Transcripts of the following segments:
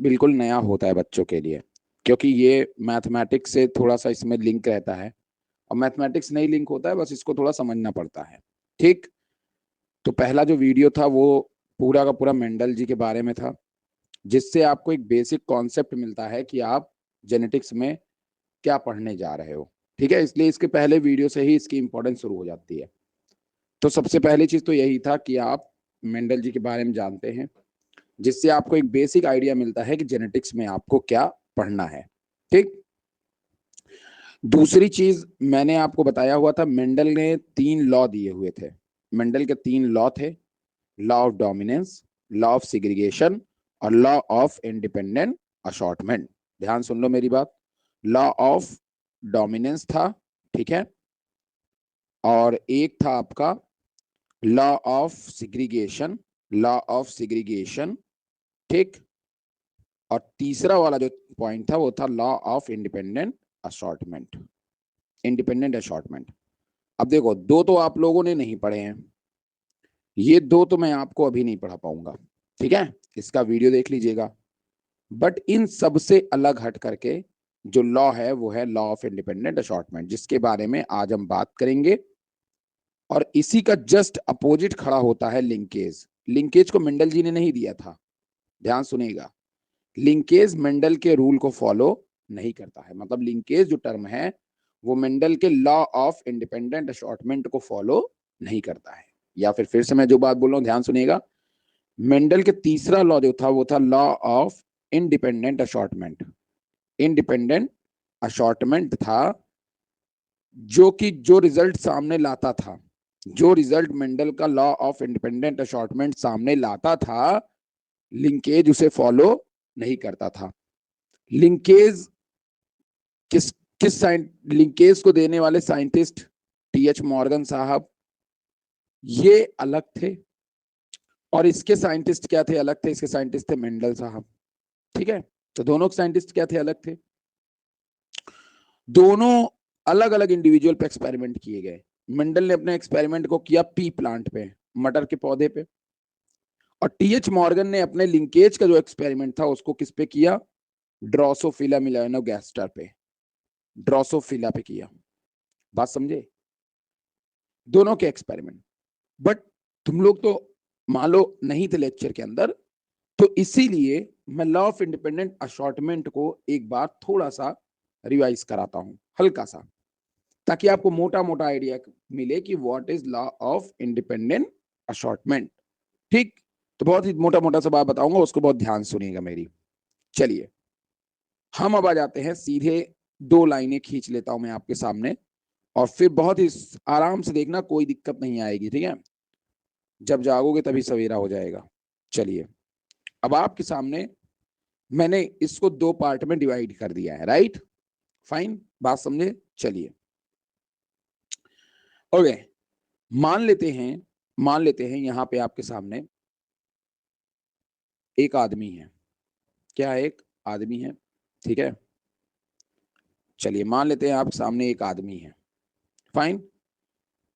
बिल्कुल नया होता है बच्चों के लिए, क्योंकि ये मैथमेटिक्स से थोड़ा सा इसमें लिंक रहता है, और मैथमेटिक्स नहीं लिंक होता है, बस इसको थोड़ा समझना पड़ता है। ठीक। तो पहला जो वीडियो था वो पूरा का पूरा मेंडल जी के बारे में था, जिससे आपको एक बेसिक कॉन्सेप्ट मिलता है कि आप जेनेटिक्स में क्या पढ़ने जा रहे हो। ठीक है, इसलिए इसके पहले वीडियो से ही इसकी इंपॉर्टेंस शुरू हो जाती है। तो सबसे पहली चीज तो यही था कि आप मेंडल जी के बारे में जानते हैं, जिससे आपको एक बेसिक आइडिया मिलता है कि जेनेटिक्स में आपको क्या पढ़ना है। ठीक। दूसरी चीज मैंने आपको बताया हुआ था, मेंडल ने 3 लॉ दिए हुए थे। मेंडल के 3 लॉ थे, law of dominance, law of segregation और लॉ ऑफ इंडिपेंडेंट असॉर्टमेंट। ध्यान सुन लो मेरी बात। लॉ ऑफ डोमिनेंस था, ठीक है, और एक था आपका law of segregation, law of segregation, ठीक, और तीसरा वाला जो पॉइंट था वो था law of independent assortment, independent assortment. अब देखो, दो तो आप लोगों ने नहीं पढ़े हैं, ये दो तो मैं आपको अभी नहीं पढ़ा पाऊंगा, ठीक है, इसका वीडियो देख लीजिएगा। बट इन सबसे अलग हट करके जो लॉ है वो है लॉ ऑफ इंडिपेंडेंट असॉर्टमेंट, जिसके बारे में आज हम बात करेंगे। और इसी का जस्ट अपोजिट खड़ा होता है लिंकेज। लिंकेज को मेंडल जी ने नहीं दिया था, ध्यान सुनिएगा। लिंकेज मेंडल के रूल को फॉलो नहीं करता है, मतलब लिंकेज जो टर्म है वो मेंडल के लॉ ऑफ इंडिपेंडेंट असॉर्टमेंट को फॉलो नहीं करता है। या फिर से मैं जो बात बोल रहा हूं ध्यान सुनिएगा। मेंडल के तीसरा लॉ जो था वो था law of independent assortment. Independent assortment था जो कि जो रिजल्ट सामने लाता था, जो रिजल्ट मेंडल का लॉ ऑफ इंडिपेंडेंट असॉर्टमेंट सामने लाता था, लिंकेज उसे फॉलो नहीं करता था। लिंकेज किस किस लिंकेज को देने वाले साइंटिस्ट टीएच मॉर्गन साहब, ये अलग थे, और इसके साइंटिस्ट क्या थे, अलग थे। इसके साइंटिस्ट थे मेंडल साहब, ठीक है। तो दोनों के साइंटिस्ट क्या थे, अलग थे। दोनों अलग अलग इंडिविजुअल पे एक्सपेरिमेंट किए गए। मेंडल ने अपने एक्सपेरिमेंट को किया पी प्लांट पे, मटर के पौधे पे, और टीएच मॉर्गन ने अपने लिंकेज का जो एक्सपेरिमेंट था उसको किस पे किया, ड्रोसोफिला मेलानोगास्टर पे, ड्रोसोफिला पे किया। बात समझे, दोनों के एक्सपेरिमेंट। बट तुम लोग तो मान लो नहीं थे लेक्चर के अंदर, तो इसीलिए मैं लॉ ऑफ इंडिपेंडेंट असॉर्टमेंट को एक बार थोड़ा सा रिवाइज कराता हूं, हल्का सा, ताकि आपको मोटा मोटा आइडिया मिले कि what is law of independent assortment. ठीक। तो बहुत ही मोटा मोटा सा बात बताऊंगा, उसको बहुत ध्यान सुनिएगा मेरी। चलिए हम अब आ जाते हैं सीधे, 2 लाइनें खींच लेता हूं मैं आपके सामने, और फिर बहुत ही आराम से देखना, कोई दिक्कत नहीं आएगी, ठीक है। जब जागोगे तभी सवेरा हो जाएगा। चलिए, अब आपके सामने मैंने इसको 2 पार्ट में डिवाइड कर दिया है, राइट, फाइन, बात समझे। चलिए ओके, मान लेते हैं यहां पे आपके सामने एक आदमी है। क्या, एक आदमी है, ठीक है। चलिए मान लेते हैं आपके सामने एक आदमी है, फाइन।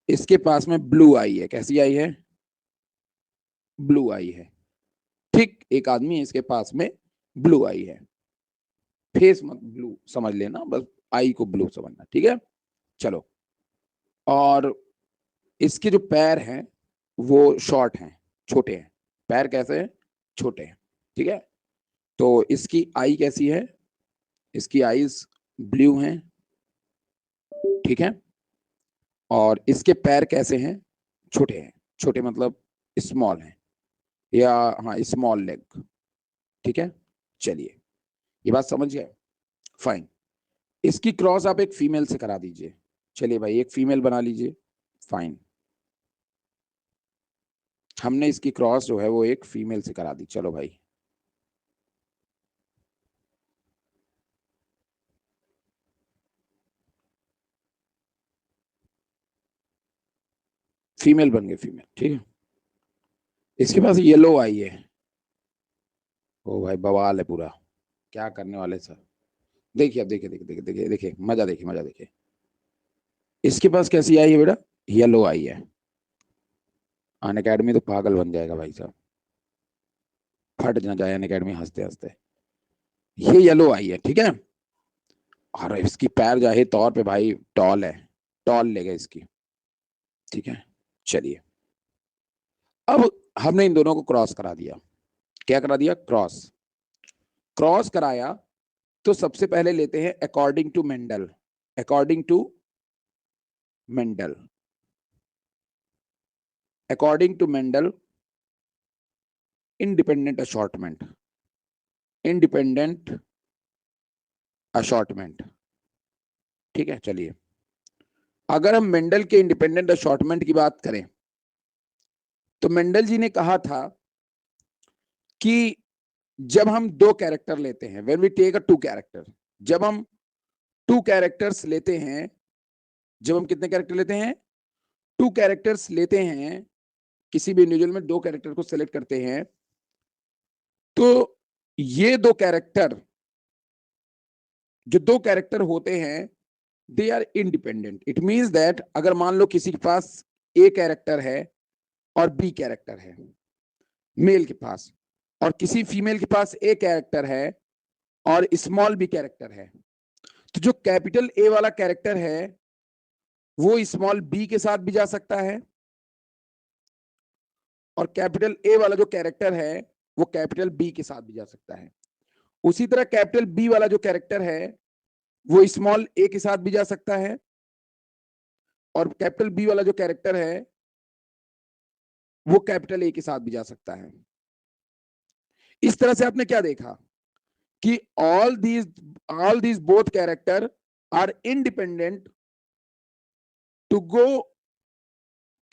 इसके पास में ब्लू आई है। कैसी आई है, ब्लू आई है। ठीक, एक आदमी है, इसके पास में ब्लू आई है। फेस मत ब्लू समझ लेना, बस आई को ब्लू समझना, ठीक है। चलो, और इसके जो पैर हैं वो शॉर्ट हैं, छोटे हैं। पैर कैसे हैं, छोटे हैं, ठीक है। तो इसकी आई कैसी है, इसकी आईज ब्लू हैं, ठीक है। और इसके पैर कैसे हैं, छोटे हैं। छोटे मतलब स्मॉल हैं, या हाँ स्मॉल लेग, ठीक है। चलिए, ये बात समझ गए, फाइन। इसकी क्रॉस आप एक फीमेल से करा दीजिए। चलिए भाई, एक फीमेल बना लीजिए, फाइन। हमने इसकी क्रॉस जो है वो एक फीमेल से करा दी। चलो भाई, फीमेल बन गई, फीमेल, ठीक है। इसके पास येलो आई है। ओ भाई बवाल है पूरा, क्या करने वाले सर। देखिए, अब देखिए देखिए देखिए देखिए देखिए, मजा देखिए, मजा देखिए। इसके पास कैसी आई है बेटा, येलो आई है। अन अकेडमी तो पागल बन जाएगा भाई साहब, फट ना जाए अन अकेडमी हंसते हंसते। ये येलो आई है, ठीक है, और इसकी पैर जाहिर तौर पे भाई टॉल है, टॉल लेगा इसकी, ठीक है। चलिए, अब हमने इन दोनों को क्रॉस करा दिया। क्या करा दिया? क्रॉस। क्रॉस कराया तो सबसे पहले लेते हैं according to Mendel. According to Mendel, according to Mendel independent assortment, independent assortment, ठीक है। चलिए, अगर हम मेंडल के इंडिपेंडेंट असॉर्टमेंट की बात करें तो मेंडल जी ने कहा था कि जब हम दो कैरेक्टर लेते हैं, when we take a two character, जब हम टू कैरेक्टर्स लेते हैं, जब हम कितने कैरेक्टर लेते हैं? टू कैरेक्टर्स लेते हैं, किसी भी इंडिविजुअल में दो कैरेक्टर को सिलेक्ट करते हैं, तो ये दो कैरेक्टर, जो दो कैरेक्टर होते हैं, they are independent. It means that अगर मान लो किसी के पास ए कैरेक्टर है और बी कैरेक्टर है मेल के पास, और किसी फीमेल के पास ए कैरेक्टर है और स्मॉल बी कैरेक्टर है, तो जो कैपिटल ए वाला कैरेक्टर है वो स्मॉल बी के साथ भी जा सकता है, और कैपिटल ए वाला जो कैरेक्टर है वो कैपिटल बी के साथ भी जा सकता है। उसी तरह कैपिटल बी वाला जो कैरेक्टर है वो स्मॉल ए के साथ भी जा सकता है, और कैपिटल बी वाला जो कैरेक्टर है वो कैपिटल ए के साथ भी जा सकता है। इस तरह से आपने क्या देखा कि all these both character are independent to go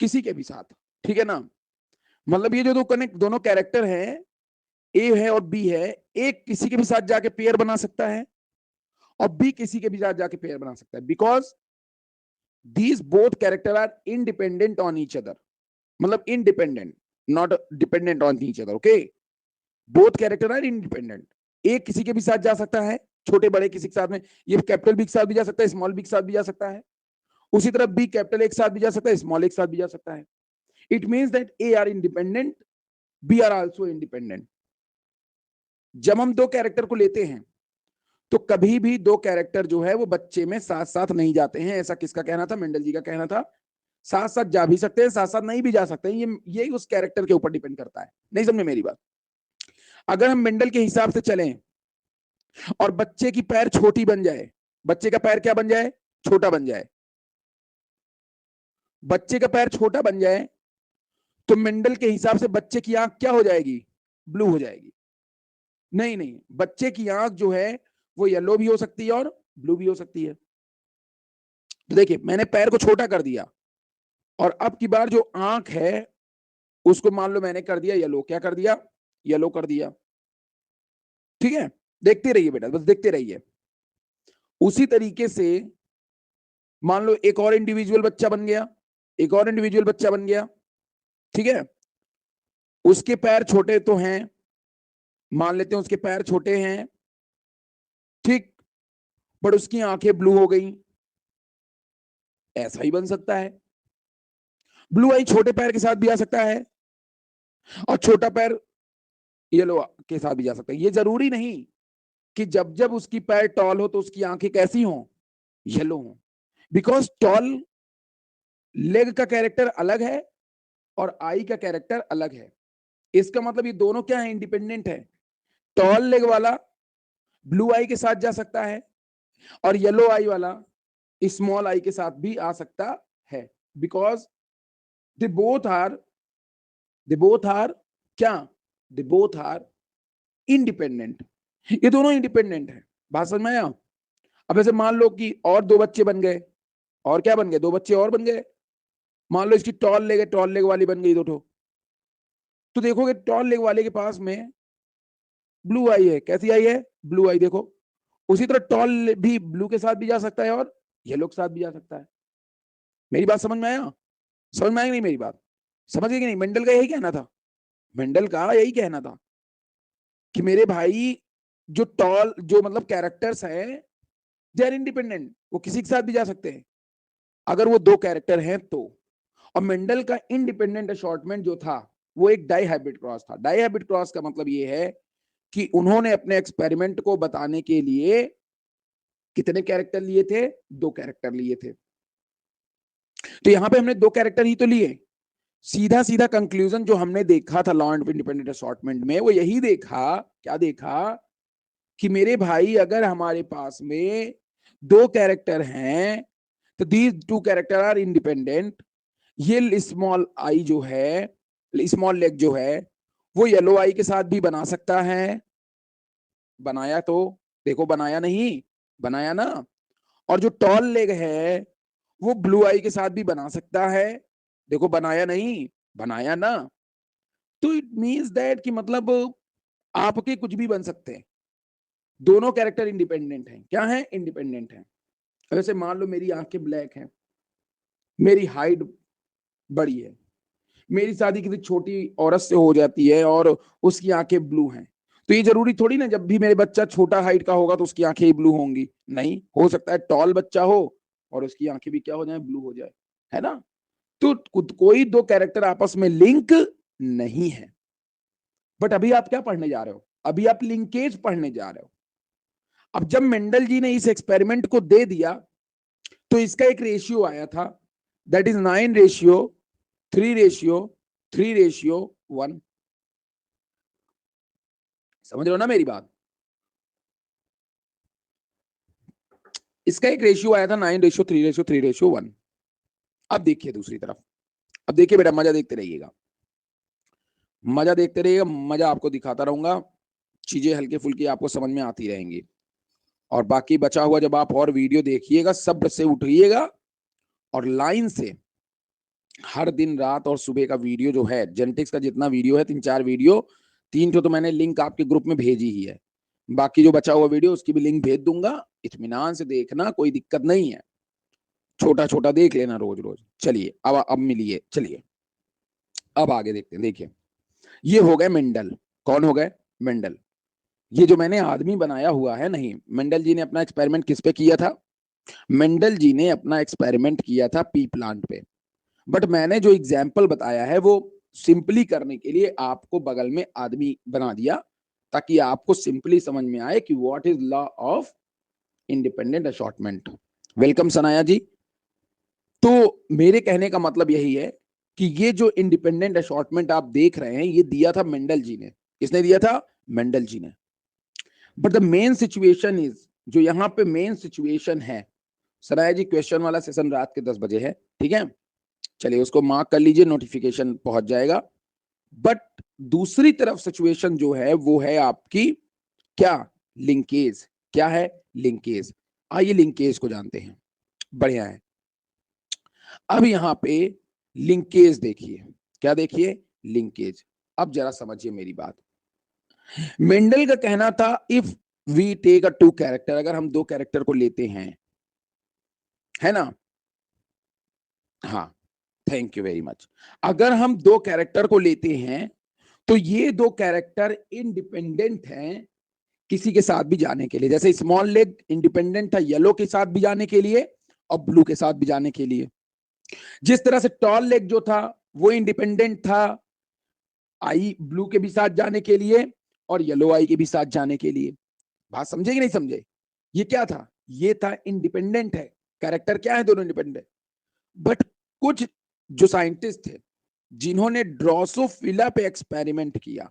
किसी के भी साथ, ठीक है ना। मतलब ये जो दोनों कैरेक्टर हैं, ए है और बी है, एक किसी के भी साथ जाके पेयर बना सकता है और बी किसी के भी साथ जाके पेयर बना सकता है, because these both character are independent on each other. मतलब independent, not dependent on each other, okay. Both character are independent, एक किसी के भी साथ जा सकता है, छोटे बड़े किसी के साथ में, ये कैपिटल बी के साथ भी जा सकता है, स्मॉल बी के साथ भी जा सकता है। उसी तरह बी कैपिटल ए के साथ भी जा सकता है, स्मॉल ए के साथ भी जा सकता है। It means that A are independent, B are also independent. जब हम दो कैरेक्टर को लेते हैं तो कभी भी दो कैरेक्टर जो है वो बच्चे में साथ साथ नहीं जाते हैं। ऐसा किसका कहना था? मेंडल जी का कहना था। साथ साथ जा भी सकते हैं, साथ साथ नहीं भी जा सकते हैं, ये उस कैरेक्टर के ऊपर डिपेंड करता है। नहीं समझे मेरी बात? अगर हम मेंडल के हिसाब से चलें और बच्चे की पैर छोटी बन जाए, बच्चे का पैर क्या बन जाए? छोटा बन जाए। बच्चे का पैर छोटा बन जाए तो मेंडल के हिसाब से बच्चे की आंख क्या हो जाएगी? ब्लू हो जाएगी। नहीं नहीं, बच्चे की आंख जो है वो येलो भी हो सकती है और ब्लू भी हो सकती है। तो देखिए, मैंने पैर को छोटा कर दिया और अब की बार जो आंख है उसको मान लो मैंने कर दिया येलो। क्या कर दिया? येलो कर दिया, ठीक है। देखते रहिए बेटा, बस देखते रहिए। उसी तरीके से मान लो एक और इंडिविजुअल बच्चा बन गया, एक और इंडिविजुअल बच्चा बन गया, ठीक है। उसके पैर छोटे तो हैं, मान लेते हैं उसके पैर छोटे हैं, ठीक, पर उसकी आंखें ब्लू हो गई। ऐसा ही बन सकता है। ब्लू आई छोटे पैर के साथ भी आ सकता है और छोटा पैर येलो के साथ भी जा सकता है। ये जरूरी नहीं कि जब जब उसकी पैर टॉल हो तो उसकी आंखें कैसी हो? येलो हो। बिकॉज टॉल लेग का कैरेक्टर अलग है और आई का कैरेक्टर अलग है। इसका मतलब ये दोनों क्या है? इंडिपेंडेंट है। टॉल लेग वाला ब्लू आई के साथ जा सकता है और येलो आई वाला स्मॉल आई के साथ भी आ सकता है, because they both are, they both are क्या? They both are independent. ये दोनों इंडिपेंडेंट है। बात समझ में आया? अब ऐसे मान लो कि और दो बच्चे बन गए, और क्या बन गए? दो बच्चे और बन गए। मान लो इसकी टॉल लेग है, टॉल लेग वाली बन गई दो ठो, तो देखोगे टॉल लेग वाले के पास में ब्लू आई है। कैसी आई है? ब्लू आई। देखो, उसी तरह टॉल भी ब्लू के साथ भी जा सकता है और येलो के साथ भी जा सकता है। मेरी बात समझ में आया? समझ में आई नहीं मेरी बात? समझ गए कि नहीं? मेंडल का यही कहना था, मेंडल का यही कहना था कि मेरे भाई जो टॉल, जो मतलब कैरेक्टर्स हैं, दे आर इंडिपेंडेंट, वो किसी के साथ भी जा सकते हैं अगर वो दो कैरेक्टर हैं तो। और मेंडल का इंडिपेंडेंट असॉर्टमेंट जो था वो एक डाई हाइब्रिड क्रॉस था। डाई हाइब्रिड क्रॉस का मतलब ये है कि उन्होंने अपने एक्सपेरिमेंट को बताने के लिए कितने कैरेक्टर लिए थे? 2 कैरेक्टर लिए थे। तो यहां पे हमने 2 कैरेक्टर ही तो लिए। सीधा सीधा कंक्लूजन जो हमने देखा था लॉ ऑफ इंडिपेंडेंट असॉर्टमेंट में, वो यही देखा, क्या देखा कि मेरे भाई अगर हमारे पास में 2 कैरेक्टर हैं तो दीज 2 कैरेक्टर आर इंडिपेंडेंट। ये स्मॉल आई जो है, स्मॉल लेग जो है, वो येलो आई के साथ भी बना सकता है। बनाया तो देखो, बनाया नहीं, बनाया ना। और जो टॉल लेग है वो ब्लू आई के साथ भी बना सकता है। देखो बनाया नहीं, बनाया ना। तो इट मींस दैट कि मतलब आपके कुछ भी बन सकते हैं। दोनों कैरेक्टर इंडिपेंडेंट हैं। क्या है? इंडिपेंडेंट हैं। वैसे मान लो मेरी आंखें ब्लैक हैं, मेरी हाइट बड़ी है, मेरी शादी किसी छोटी औरत से हो जाती है और उसकी आंखें ब्लू हैं, तो ये जरूरी थोड़ी ना जब भी मेरे बच्चा छोटा हाइट का होगा तो उसकी आंखें ही ब्लू होंगी। नहीं, हो सकता है टॉल बच्चा हो और उसकी आंखें भी क्या हो जाए? ब्लू हो जाए, है ना। तो कोई 2 कैरेक्टर आपस में लिंक नहीं है। बट अभी आप क्या पढ़ने जा रहे हो? अभी आप लिंकेज पढ़ने जा रहे हो। अब जब मेंडल जी ने इस एक्सपेरिमेंट को दे दिया तो इसका एक रेशियो आया था, that is 9 ratio 3 ratio 3 ratio 1। समझ रहे हो ना मेरी बात? इसका एक रेशियो आया था 9 रेशियो 3 रेशियो 3 रेशियो 1। अब देखिए दूसरी तरफ, अब देखिए बेटा, मजा देखते रहिएगा, मजा देखते रहिएगा, मजा आपको दिखाता रहूंगा, चीजें हल्के फुल्की आपको समझ में आती रहेंगी। और बाकी बचा हुआ जब आप और वीडियो देखिएगा, सब से उठिएगा और लाइन से हर दिन रात और सुबह का वीडियो जो है, जेनेटिक्स का जितना वीडियो है, 3-4 वीडियो, 3 तो मैंने लिंक आपके ग्रुप में भेजी ही है। बाकी जो बचा हुआ वीडियो उसकी भी लिंक भेज दूंगा, इत्मीनान से देखना, कोई दिक्कत नहीं है। छोटा छोटा देख लेना रोज रोज। चलिए अब मिलिए, चलिए अब आगे देखते हैं। देखिए ये हो गए मेंडल। कौन हो गए? मेंडल। ये जो मैंने आदमी बनाया हुआ है, नहीं, मेंडल जी ने अपना एक्सपेरिमेंट किस पे किया था? मेंडल जी ने अपना एक्सपेरिमेंट किया था पी प्लांट पे। बट मैंने जो एग्जाम्पल बताया है वो सिंपली करने के लिए आपको बगल में आदमी बना दिया, ताकि आपको सिंपली समझ में आए कि what is law of independent assortment. Welcome Sanaya ji. तो मेरे कहने का मतलब यही है कि ये जो इंडिपेंडेंट असॉर्टमेंट आप देख रहे हैं, ये दिया था मेंडल जी ने। किसने दिया था? मेंडल जी ने। But the main situation is, जो यहाँ पे मेन सिचुएशन है, सनाया जी क्वेश्चन वाला सेशन रात के 10 बजे है, ठीक है? चलिए उसको मार्क कर लीजिए, नोटिफिकेशन पहुंच जाएगा। बट दूसरी तरफ सिचुएशन जो है वो है आपकी क्या? लिंकेज। क्या है? लिंकेज। आइए लिंकेज को जानते हैं। बढ़िया है। अब यहां पे लिंकेज देखिए। क्या देखिए? लिंकेज। अब जरा समझिए मेरी बात। मेंडल का कहना था if we take a 2 character, अगर हम 2 कैरेक्टर को लेते हैं, है ना? हाँ, थैंक यू वेरी मच। अगर हम 2 कैरेक्टर को लेते हैं तो ये 2 कैरेक्टर इंडिपेंडेंट हैं किसी के साथ भी जाने के लिए। जैसे स्मॉल लेग इंडिपेंडेंट था येलो के साथ भी जाने के लिए और ब्लू के साथ भी जाने के लिए। जिस तरह से टॉल लेग जो था वो इंडिपेंडेंट था आई ब्लू के भी साथ जाने के लिए और येलो आई के भी साथ जाने के लिए। बात समझे कि नहीं समझे? ये क्या था? ये था इंडिपेंडेंट है। कैरेक्टर क्या है? दोनों इंडिपेंडेंट। बट कुछ जो साइंटिस्ट थे जिन्होंने ड्रोसोफिला पे एक्सपेरिमेंट किया।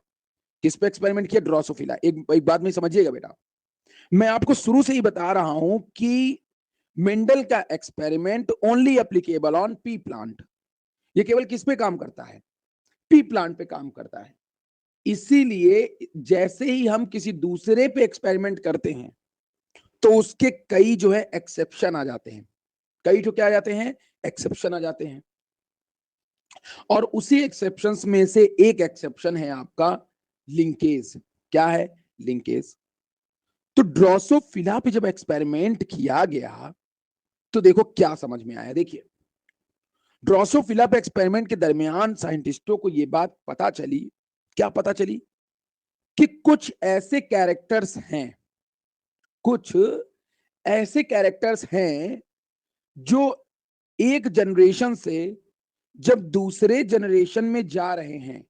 किस पे एक्सपेरिमेंट किया? ड्रोसोफिला। एक बात में समझिएगा बेटा, मैं आपको शुरू से ही बता रहा हूं कि मेंडल का experiment only applicable on P plant. ये केवल किस पे काम करता है? पी प्लांट पे काम करता है। इसीलिए जैसे ही हम किसी दूसरे पे एक्सपेरिमेंट करते हैं तो उसके कई जो है एक्सेप्शन आ जाते हैं। कई जो क्या आ जाते हैं? एक्सेप्शन आ जाते हैं। और उसी एक्सेप्शंस में से एक एक्सेप्शन है आपका लिंकेज। क्या है? लिंकेज। तो ड्रोसोफिला पे जब एक्सपेरिमेंट किया गया तो देखो क्या समझ में आया। देखिए ड्रोसोफिला पे एक्सपेरिमेंट के दरमियान साइंटिस्टों को यह बात पता चली। क्या पता चली? कि कुछ ऐसे कैरेक्टर्स हैं, कुछ ऐसे कैरेक्टर्स हैं जो एक जनरेशन से जब दूसरे जनरेशन में जा रहे हैं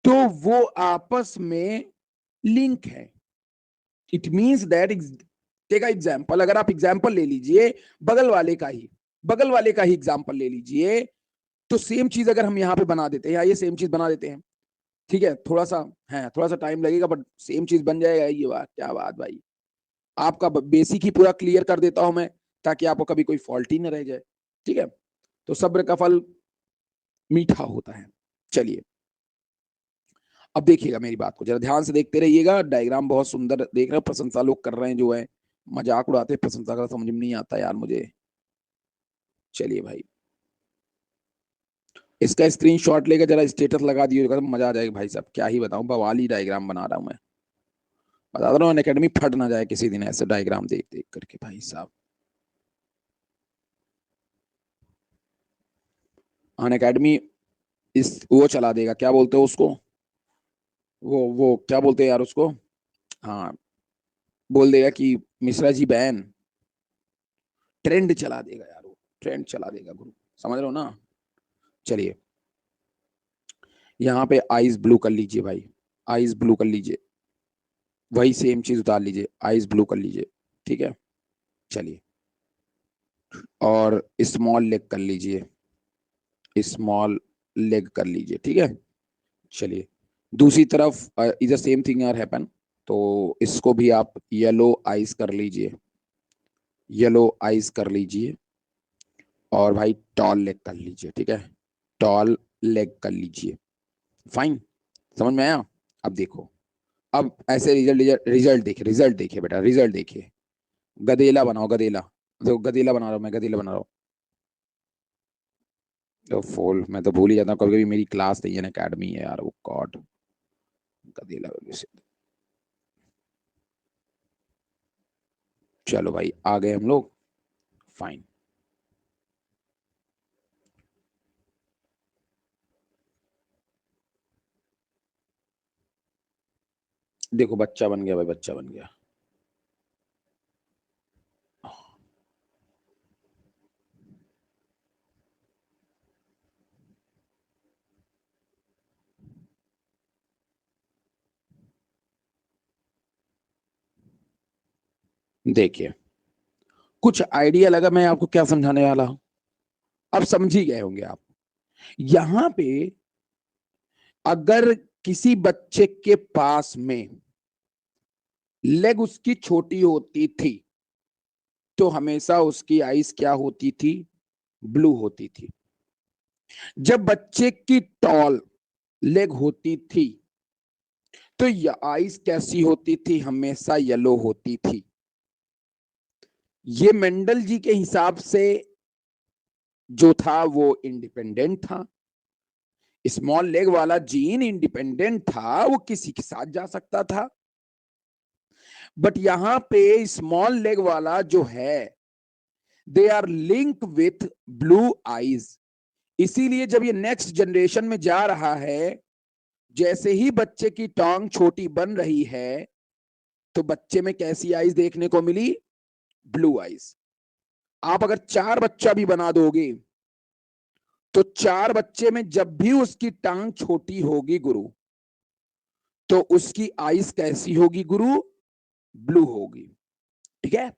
तो वो आपस में लिंक है। It means that, take example, अगर आप एग्जाम्पल ले लीजिए बगल वाले का ही एग्जाम्पल ले लीजिए, तो सेम चीज अगर हम यहाँ पे बना देते हैं, या ये सेम चीज बना देते हैं, ठीक है, थोड़ा सा टाइम लगेगा बट सेम चीज बन जाएगा। ये बात, क्या बात भाई, आपका बेसिक ही पूरा क्लियर कर देता हूं मैं, ताकि आपको कभी कोई फॉल्ट ही ना रह जाए। ठीक है, तो सब्र का फल मीठा होता है। चलिए अब देखिएगा, मेरी बात को जरा ध्यान से देखते रहिएगा। डायग्राम बहुत सुंदर देख रहे हो, प्रशंसा लोग कर रहे हैं, जो है मजाक उड़ाते, प्रशंसा का समझ में नहीं आता यार मुझे। चलिए भाई, इसका स्क्रीनशॉट लेकर जरा स्टेटस लगा दिए, मजा आ जाएगा भाई साहब, क्या ही बताऊं, बवाली डायग्राम बना रहा हूं मैं, बता रहा हूँ, अकेडमी फट ना जाए किसी दिन ऐसे डायग्राम देख देख करके भाई साहब। अन अकेडमी इस वो चला देगा, क्या बोलते हो उसको, वो क्या बोलते हैं यार उसको, हाँ, बोल देगा कि मिश्रा जी बैन, ट्रेंड चला देगा यार, वो ट्रेंड चला देगा गुरु, समझ रहे हो ना। चलिए यहाँ पे आइज ब्लू कर लीजिए भाई, आइज ब्लू कर लीजिए, वही सेम चीज उतार लीजिए, आइज ब्लू कर लीजिए, ठीक है। चलिए, और स्मॉल लेग कर लीजिए, स्मॉल लेग कर लीजिए, ठीक है। चलिए दूसरी तरफ इधर सेम थिंग आर हैपन, तो इसको भी आप येलो आइज कर लीजिए, येलो आइज कर लीजिए, और भाई टॉल लेग कर लीजिए, ठीक है, टॉल लेग कर लीजिए। फाइन, समझ में आया। अब देखो, अब ऐसे रिजल्ट रिजल्ट देखिए, रिजल्ट देखिए बेटा, रिजल्ट देखिए। गदेला बनाओ, गदेला, तो गदेला बना रहा हूँ मैं, गदेला बना रहा हूँ। तो फुल, मैं तो भूल ही जाता हूँ कभी कभी, मेरी क्लास नहीं है, अकेडमी है यार, वो गॉड, गदेला। चलो भाई आ गए हम लोग, फाइन। देखो बच्चा बन गया भाई, बच्चा बन गया। देखिए कुछ आइडिया लगा मैं आपको क्या समझाने वाला हूं, अब समझ ही गए होंगे आप। यहां पे अगर किसी बच्चे के पास में लेग उसकी छोटी होती थी, तो हमेशा उसकी आइज क्या होती थी, ब्लू होती थी। जब बच्चे की टॉल लेग होती थी, तो आइज कैसी होती थी, हमेशा येलो होती थी। ये मेंडल जी के हिसाब से जो था वो इंडिपेंडेंट था, स्मॉल लेग वाला जीन इंडिपेंडेंट था, वो किसी के साथ जा सकता था। बट यहां पे स्मॉल लेग वाला जो है, they are link with blue eyes, इसीलिए जब ये नेक्स्ट जनरेशन में जा रहा है, जैसे ही बच्चे की टांग छोटी बन रही है, तो बच्चे में कैसी आईज देखने को मिली, ब्लू आईज। आप अगर 4 बच्चा भी बना दोगे, तो 4 बच्चे में जब भी उसकी टांग छोटी होगी गुरु, तो उसकी आइस कैसी होगी गुरु, ब्लू होगी, ठीक है।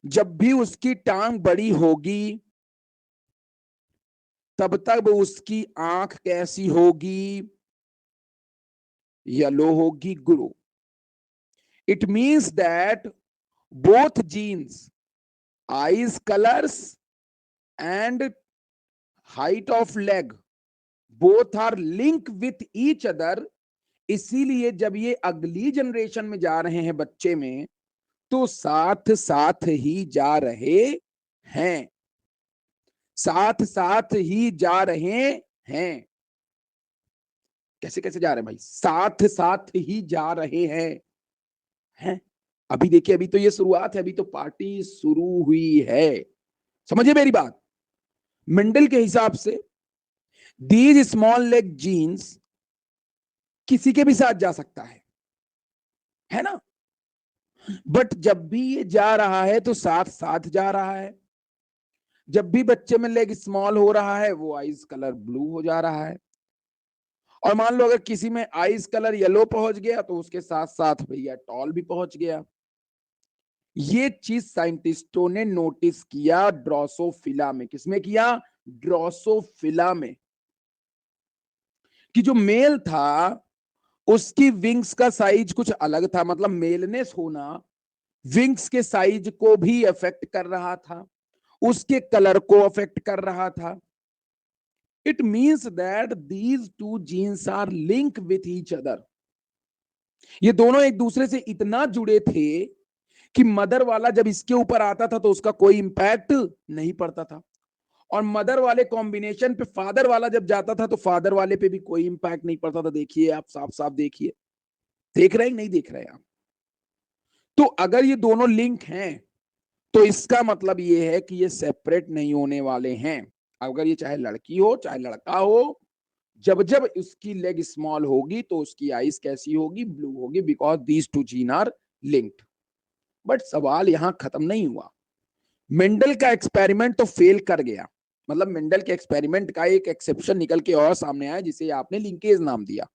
जब भी उसकी टांग बड़ी होगी, तब तक उसकी आंख कैसी होगी, येलो होगी गुरु। It means that both genes, eyes colours and height of leg, both are link with each other. इसीलिए जब ये अगली जनरेशन में जा रहे हैं बच्चे में, तो साथ साथ ही जा रहे हैं, साथ साथ ही जा रहे हैं। कैसे कैसे जा रहे हैं भाई, साथ साथ ही जा रहे हैं। अभी देखिए, अभी तो ये शुरुआत है, अभी तो पार्टी शुरू हुई है, समझिए मेरी बात। मेंडल के हिसाब से दीज स्मॉल लेग जीन्स किसी के भी साथ जा सकता है ना। बट जब भी ये जा रहा है तो साथ साथ जा रहा है। जब भी बच्चे में लेग स्मॉल हो रहा है, वो आइज कलर ब्लू हो जा रहा है। और मान लो अगर किसी में आइस कलर येलो पहुंच गया तो उसके साथ साथ भैया टॉल भी पहुंच गया। ये चीज साइंटिस्टों ने नोटिस किया ड्रोसोफिला में। किसमें किया? ड्रोसोफिला में। कि जो मेल था उसकी विंग्स का साइज कुछ अलग था, मतलब मेलनेस होना विंग्स के साइज को भी अफेक्ट कर रहा था, उसके कलर को अफेक्ट कर रहा था। It means that these two genes are link with each other. ये दोनों एक दूसरे से इतना जुड़े थे कि मदर वाला जब इसके ऊपर आता था तो उसका कोई इंपैक्ट नहीं पड़ता था, और मदर वाले कॉम्बिनेशन पे फादर वाला जब जाता था तो फादर वाले पे भी कोई इंपैक्ट नहीं पड़ता था। देखिए आप, साफ साफ देखिए, देख रहे हैं नहीं देख रहे हैं आप? तो अगर ये दोनों लिंक हैं तो इसका मतलब ये है कि ये सेपरेट नहीं होने वाले हैं। अगर ये चाहे लड़की हो चाहे लड़का हो, जब जब उसकी लेग स्मॉल होगी तो उसकी आईज कैसी होगी? ब्लू होगी, because these two gene are linked. But सवाल यहां खत्म नहीं हुआ। मेंडल का एक्सपेरिमेंट तो फेल कर गया, मतलब मेंडल के एक्सपेरिमेंट का एक एक्सेप्शन निकल के और सामने आया जिसे आपने लिंकेज नाम दिया।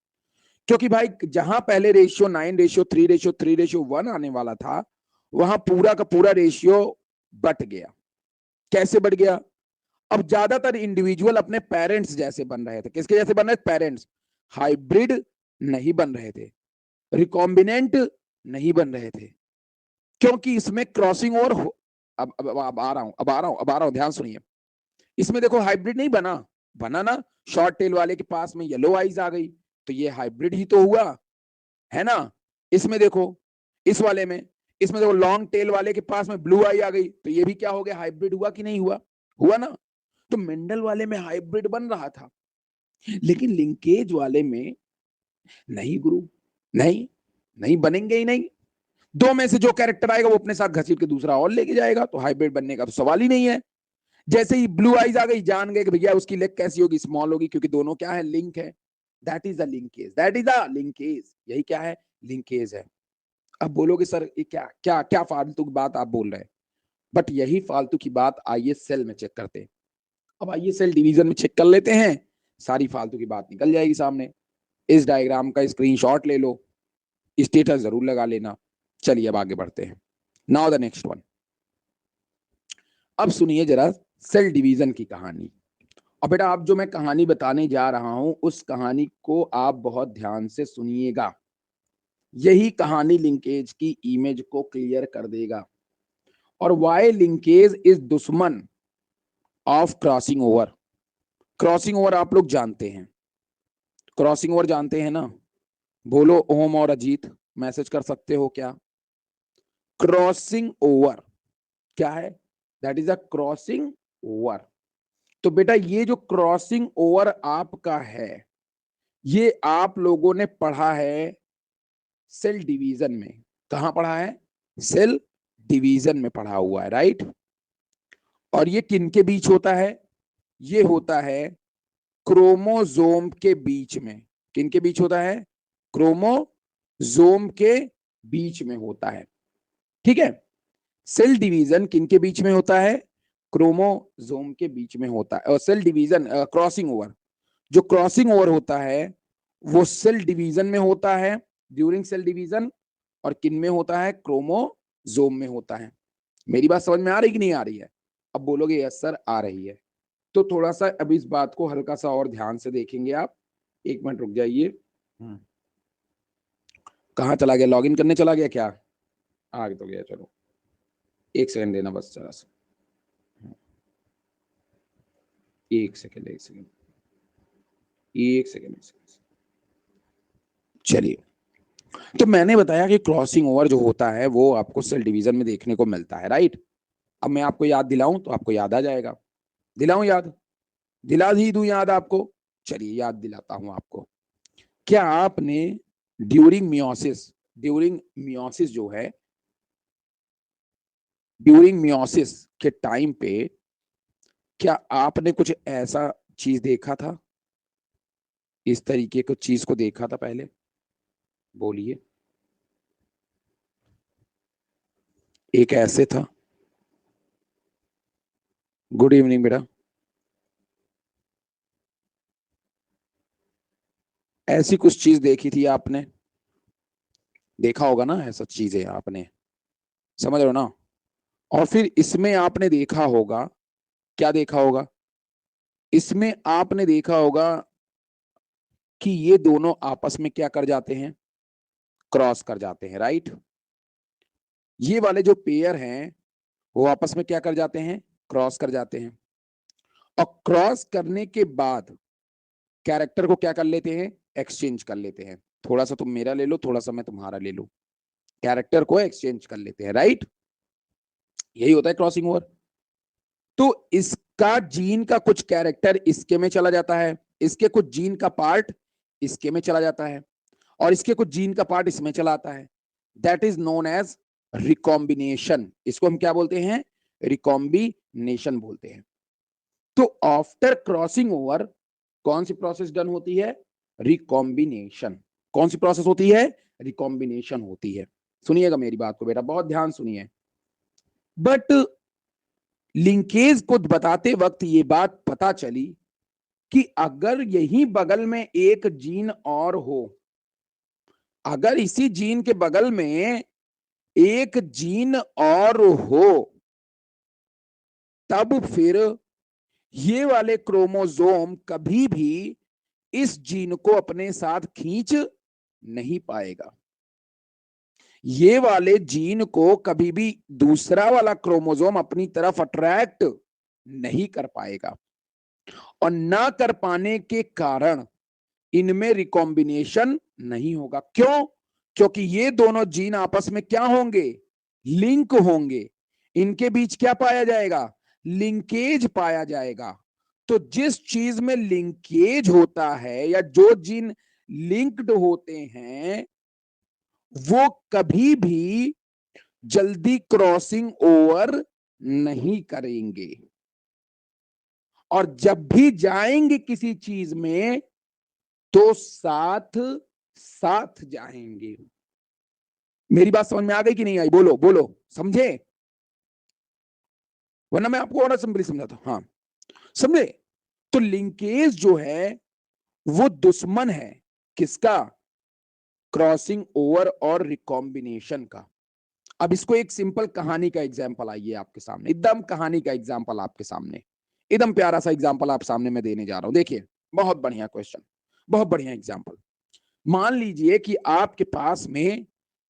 क्योंकि भाई जहां पहले रेशियो 9:3:3:1 आने वाला था, वहां पूरा का पूरा रेशियो बट गया। कैसे बढ़ गया? अब ज्यादातर इंडिविजुअल अपने पेरेंट्स जैसे बन रहे थे। किसके जैसे बन रहे थे? पेरेंट्स। हाइब्रिड नहीं बन रहे थे, रिकॉम्बिनेंट नहीं बन रहे थे, क्योंकि इसमें क्रॉसिंग ओवर अब आ रहा हूं, ध्यान सुनिए। इसमें देखो हाइब्रिड नहीं बना, बना ना, शॉर्ट टेल वाले के पास में येलो आइज आ गई तो ये हाइब्रिड ही तो हुआ, है ना? इसमें देखो, इस वाले में, इसमें देखो लॉन्ग टेल वाले के पास में ब्लू आई आ गई तो ये भी क्या हो गया? हाइब्रिड हुआ कि नहीं हुआ? हुआ ना? तो मेंडल वाले में हाइब्रिड बन रहा था, लेकिन लिंकेज वाले में नहीं गुरु, नहीं, नहीं बनेंगे ही नहीं। दो में से जो कैरेक्टर आएगा वो अपने साथ घसीट के दूसरा और लेके जाएगा, तो हाइब्रिड बनने का तो सवाल ही नहीं है। जैसे ही ब्लू आइज आ गई, जान गए कि भैया उसकी लेग कैसी होगी? स्मॉल होगी, क्योंकि दोनों क्या है? लिंक है। That is a linkage, that is a linkage. यही क्या है? लिंकेज है। अब बोलोगे सर ये क्या क्या क्या फालतू की बात आप बोल रहे हैं, बट यही फालतू की बात आइए सेल में चेक करते हैं। अब आइए सेल डिवीजन में चेक कर लेते हैं, सारी फालतू की बात निकल जाएगी सामने। इस डायग्राम का स्क्रीनशॉट ले लो, स्टेटस जरूर लगा लेना। चलिए अब आगे बढ़ते हैं। Now the next one. अब सुनिए जरा सेल डिवीजन की कहानी। और बेटा आप जो मैं कहानी बताने जा रहा हूं उस कहानी को आप बहुत ध्यान से सुनिएगा। यही कहानी लिंकेज की इमेज को क्लियर कर देगा। और वाई लिंकेज इज दुश्मन of crossing over. Crossing over आप लोग जानते हैं, क्रॉसिंग ओवर जानते हैं ना? बोलो ओम और अजीत, मैसेज कर सकते हो क्या? क्रॉसिंग ओवर क्या है? That is a crossing over. तो बेटा ये जो क्रॉसिंग ओवर आपका है, ये आप लोगों ने पढ़ा है सेल डिवीजन में। कहां पढ़ा है? सेल डिवीजन में पढ़ा हुआ है, राइट? और ये किन के बीच होता है? ये होता है क्रोमोजोम के बीच में। किन के बीच होता है? क्रोमोजोम के बीच में होता है। ठीक है? सेल डिवीजन किन के बीच में होता है? क्रोमोजोम के बीच में होता है। और सेल डिवीजन क्रॉसिंग ओवर, जो क्रॉसिंग ओवर होता है वो सेल डिवीजन में होता है, ड्यूरिंग सेल डिवीजन। और किन में होता है? क्रोमोजोम में होता है। मेरी बात समझ में आ रही कि नहीं आ रही है? अब बोलोगे यस सर आ रही है। तो थोड़ा सा अब इस बात को हल्का सा और ध्यान से देखेंगे आप। एक मिनट रुक जाइए। कहाँ चला गया? लॉगिन करने चला गया क्या? आ तो गया, चलो एक सेकंड देना बस जरा सा। एक सेकंड, एक सेकंड, एक सेकंड, एक सेकंड। चलिए, तो मैंने बताया कि क्रॉसिंग ओवर जो होता है वो आपको सेल डिवीजन में देखने को मिलता है, राइट? अब मैं आपको याद दिलाऊं तो आपको याद आ जाएगा। दिलाऊं याद? दिला ही दूं याद आपको? चलिए याद दिलाता हूं आपको। क्या आपने ड्यूरिंग मियोसिस, ड्यूरिंग मियोसिस जो है, ड्यूरिंग मियोसिस के टाइम पे क्या आपने कुछ ऐसा चीज देखा था? इस तरीके को चीज को देखा था पहले? बोलिए। एक ऐसे था। गुड इवनिंग बेटा। ऐसी कुछ चीज देखी थी आपने, देखा होगा ना ऐसा चीजें आपने, समझ रहे हो ना। और फिर इसमें आपने देखा होगा, क्या देखा होगा, इसमें आपने देखा होगा कि ये दोनों आपस में क्या कर जाते हैं, क्रॉस कर जाते हैं, राइट। ये वाले जो पेयर हैं वो आपस में क्या कर जाते हैं, क्रॉस कर जाते हैं। और क्रॉस करने के बाद कैरेक्टर को क्या कर लेते हैं, एक्सचेंज कर लेते हैं। थोड़ा सा तुम मेरा ले लो, थोड़ा सा मैं तुम्हारा ले लूं, कैरेक्टर को एक्सचेंज कर लेते हैं, राइट। यही होता है क्रॉसिंग ओवर। तो इसका जीन का कुछ कैरेक्टर इसके में चला जाता है, इसके कुछ जीन का पार्ट इसके में चला जाता है, और इसके कुछ जीन का पार्ट इसमें चला आता है। That is known as recombination. इसको हम क्या बोलते हैं, रिकॉम्बिनेशन बोलते हैं। तो आफ्टर क्रॉसिंग ओवर कौन सी प्रोसेस डन होती है, रिकॉम्बिनेशन। कौन सी प्रोसेस होती है, रिकॉम्बिनेशन होती है। सुनिएगा मेरी बात को बेटा, बहुत ध्यान सुनिए। बट लिंकेज को बताते वक्त ये बात पता चली कि अगर यही बगल में एक जीन और हो, अगर इसी जीन के बगल में एक जीन और हो, तब फिर ये वाले क्रोमोसोम कभी भी इस जीन को अपने साथ खींच नहीं पाएगा। ये वाले जीन को कभी भी दूसरा वाला क्रोमोसोम अपनी तरफ अट्रैक्ट नहीं कर पाएगा, और ना कर पाने के कारण इनमें रिकॉम्बिनेशन नहीं होगा। क्यों, क्योंकि ये दोनों जीन आपस में क्या होंगे, लिंक होंगे। इनके बीच क्या पाया जाएगा, लिंकेज पाया जाएगा। तो जिस चीज में लिंकेज होता है या जो जीन लिंक्ड होते हैं वो कभी भी जल्दी क्रॉसिंग ओवर नहीं करेंगे, और जब भी जाएंगे किसी चीज में तो साथ साथ जाएंगे। मेरी बात समझ में आ गई कि नहीं आई, बोलो बोलो, समझे, वरना मैं आपको और सिंपली समझाता हूं। हाँ समझे। तो लिंकेज जो है वो दुश्मन है किसका, क्रॉसिंग ओवर और रिकॉम्बिनेशन का। अब इसको एक सिंपल कहानी का एग्जाम्पल आइए आपके सामने, एकदम कहानी का एग्जाम्पल आपके सामने, एकदम प्यारा सा एग्जाम्पल आप सामने मैं देने जा रहा हूं। देखिए बहुत बढ़िया क्वेश्चन, बहुत बढ़िया एग्जाम्पल। मान लीजिए कि आपके पास में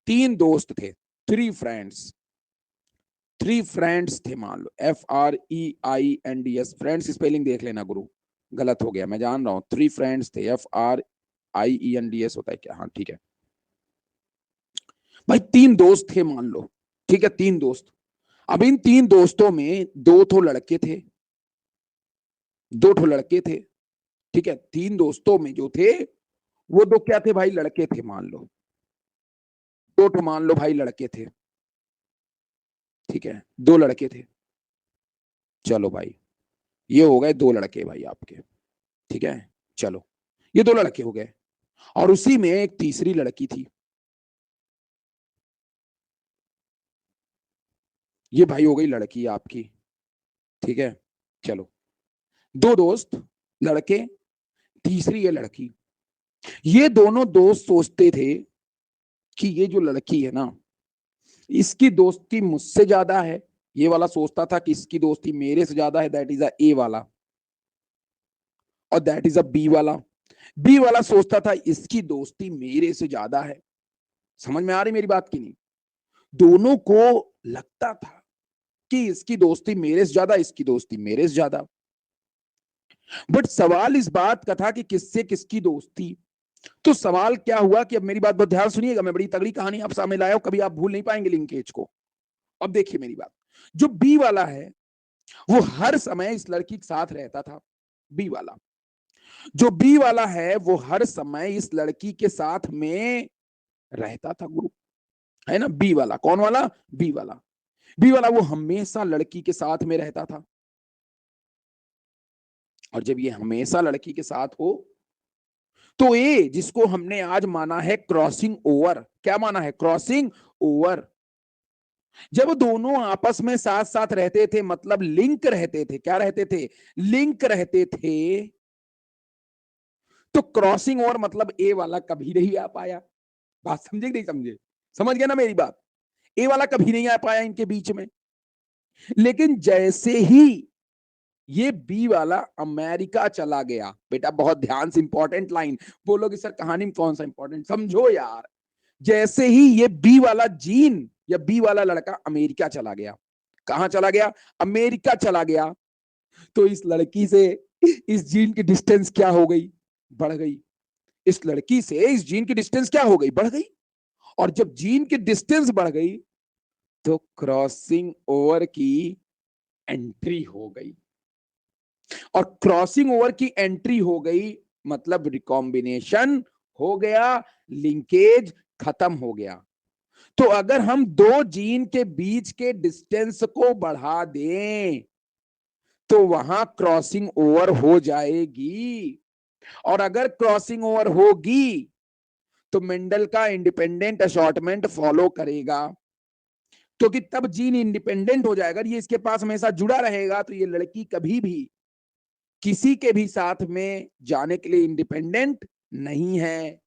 तीन दोस्त थे, थ्री फ्रेंड्स, थ्री फ्रेंड्स थे, मान लो FREINDS, फ्रेंड्स स्पेलिंग देख लेना गुरु, गलत हो गया मैं जान रहा हूं, थ्री फ्रेंड्स थे, FRIENDS होता है क्या, हाँ ठीक है भाई, तीन दोस्त थे मान लो, ठीक है तीन दोस्त। अब इन तीन दोस्तों में दो तो लड़के थे, दो ठो लड़के थे, ठीक है, तीन दोस्तों में जो थे वो दो क्या थे भाई, लड़के थे मान लो, दो ठो मान लो भाई लड़के थे, ठीक है दो लड़के थे। चलो भाई ये हो गए दो लड़के भाई आपके, ठीक है, चलो ये दो लड़के हो गए, और उसी में एक तीसरी लड़की थी। ये भाई हो गई लड़की आपकी, ठीक है, चलो दो दोस्त लड़के, तीसरी है लड़की। ये दोनों दोस्त सोचते थे कि ये जो लड़की है ना इसकी दोस्ती मुझसे ज्यादा है, ये वाला सोचता था कि इसकी दोस्ती मेरे से ज्यादा है, दैट इज अ ए वाला, और दैट इज अ बी वाला, बी वाला सोचता था इसकी दोस्ती मेरे से ज्यादा है। समझ में आ रही मेरी बात की नहीं, दोनों को लगता था कि इसकी दोस्ती मेरे से ज्यादा, इसकी दोस्ती मेरे से ज्यादा। बट सवाल इस बात का था कि किससे किसकी दोस्ती। तो सवाल क्या हुआ कि अब मेरी बात बहुत ध्यान सुनिएगा, मैं बड़ी तगड़ी कहानी आप सामने लाया हूं, कभी आप भूल नहीं पाएंगे लिंकेज को। अब देखिए मेरी बात, जो बी वाला है वो हर समय इस लड़की के साथ रहता था, बी वाला, जो बी वाला है वो हर समय इस लड़की के साथ में रहता था गुरु, है ना। बी वाला कौन वाला, बी वाला, बी वाला वो हमेशा लड़की के साथ में रहता था। और जब ये हमेशा लड़की के साथ हो तो ए जिसको हमने आज माना है क्रॉसिंग ओवर, क्या माना है, क्रॉसिंग ओवर, जब दोनों आपस में साथ साथ रहते थे मतलब लिंक रहते थे, क्या रहते थे, लिंक रहते थे, तो क्रॉसिंग ओवर मतलब ए वाला कभी नहीं आ पाया। बात समझे कि नहीं समझे? समझ गया ना मेरी बात? ए वाला कभी नहीं आ पाया इनके बीच में। लेकिन जैसे ही ये बी वाला अमेरिका चला गया, बेटा बहुत ध्यान से इंपॉर्टेंट लाइन बोलोगे सर कहानी में कौन सा इंपॉर्टेंट, समझो यार। जैसे ही ये बी वाला जीन या बी वाला लड़का अमेरिका चला गया, कहां चला गया? अमेरिका चला गया। तो इस लड़की से इस जीन की डिस्टेंस क्या हो गई? बढ़ गई। इस लड़की से इस जीन की डिस्टेंस क्या हो गई? बढ़ गई। और जब जीन की डिस्टेंस बढ़ गई तो क्रॉसिंग ओवर की एंट्री हो गई। और क्रॉसिंग ओवर की एंट्री हो गई मतलब रिकॉम्बिनेशन हो गया, लिंकेज खत्म हो गया। तो अगर हम दो जीन के बीच के डिस्टेंस को बढ़ा दें तो वहां क्रॉसिंग ओवर हो जाएगी। और अगर क्रॉसिंग ओवर होगी तो मेंडल का इंडिपेंडेंट असॉर्टमेंट फॉलो करेगा, क्योंकि तब जीन इंडिपेंडेंट हो जाएगा। ये इसके पास हमेशा जुड़ा रहेगा तो ये लड़की कभी भी किसी के भी साथ में जाने के लिए इंडिपेंडेंट नहीं है।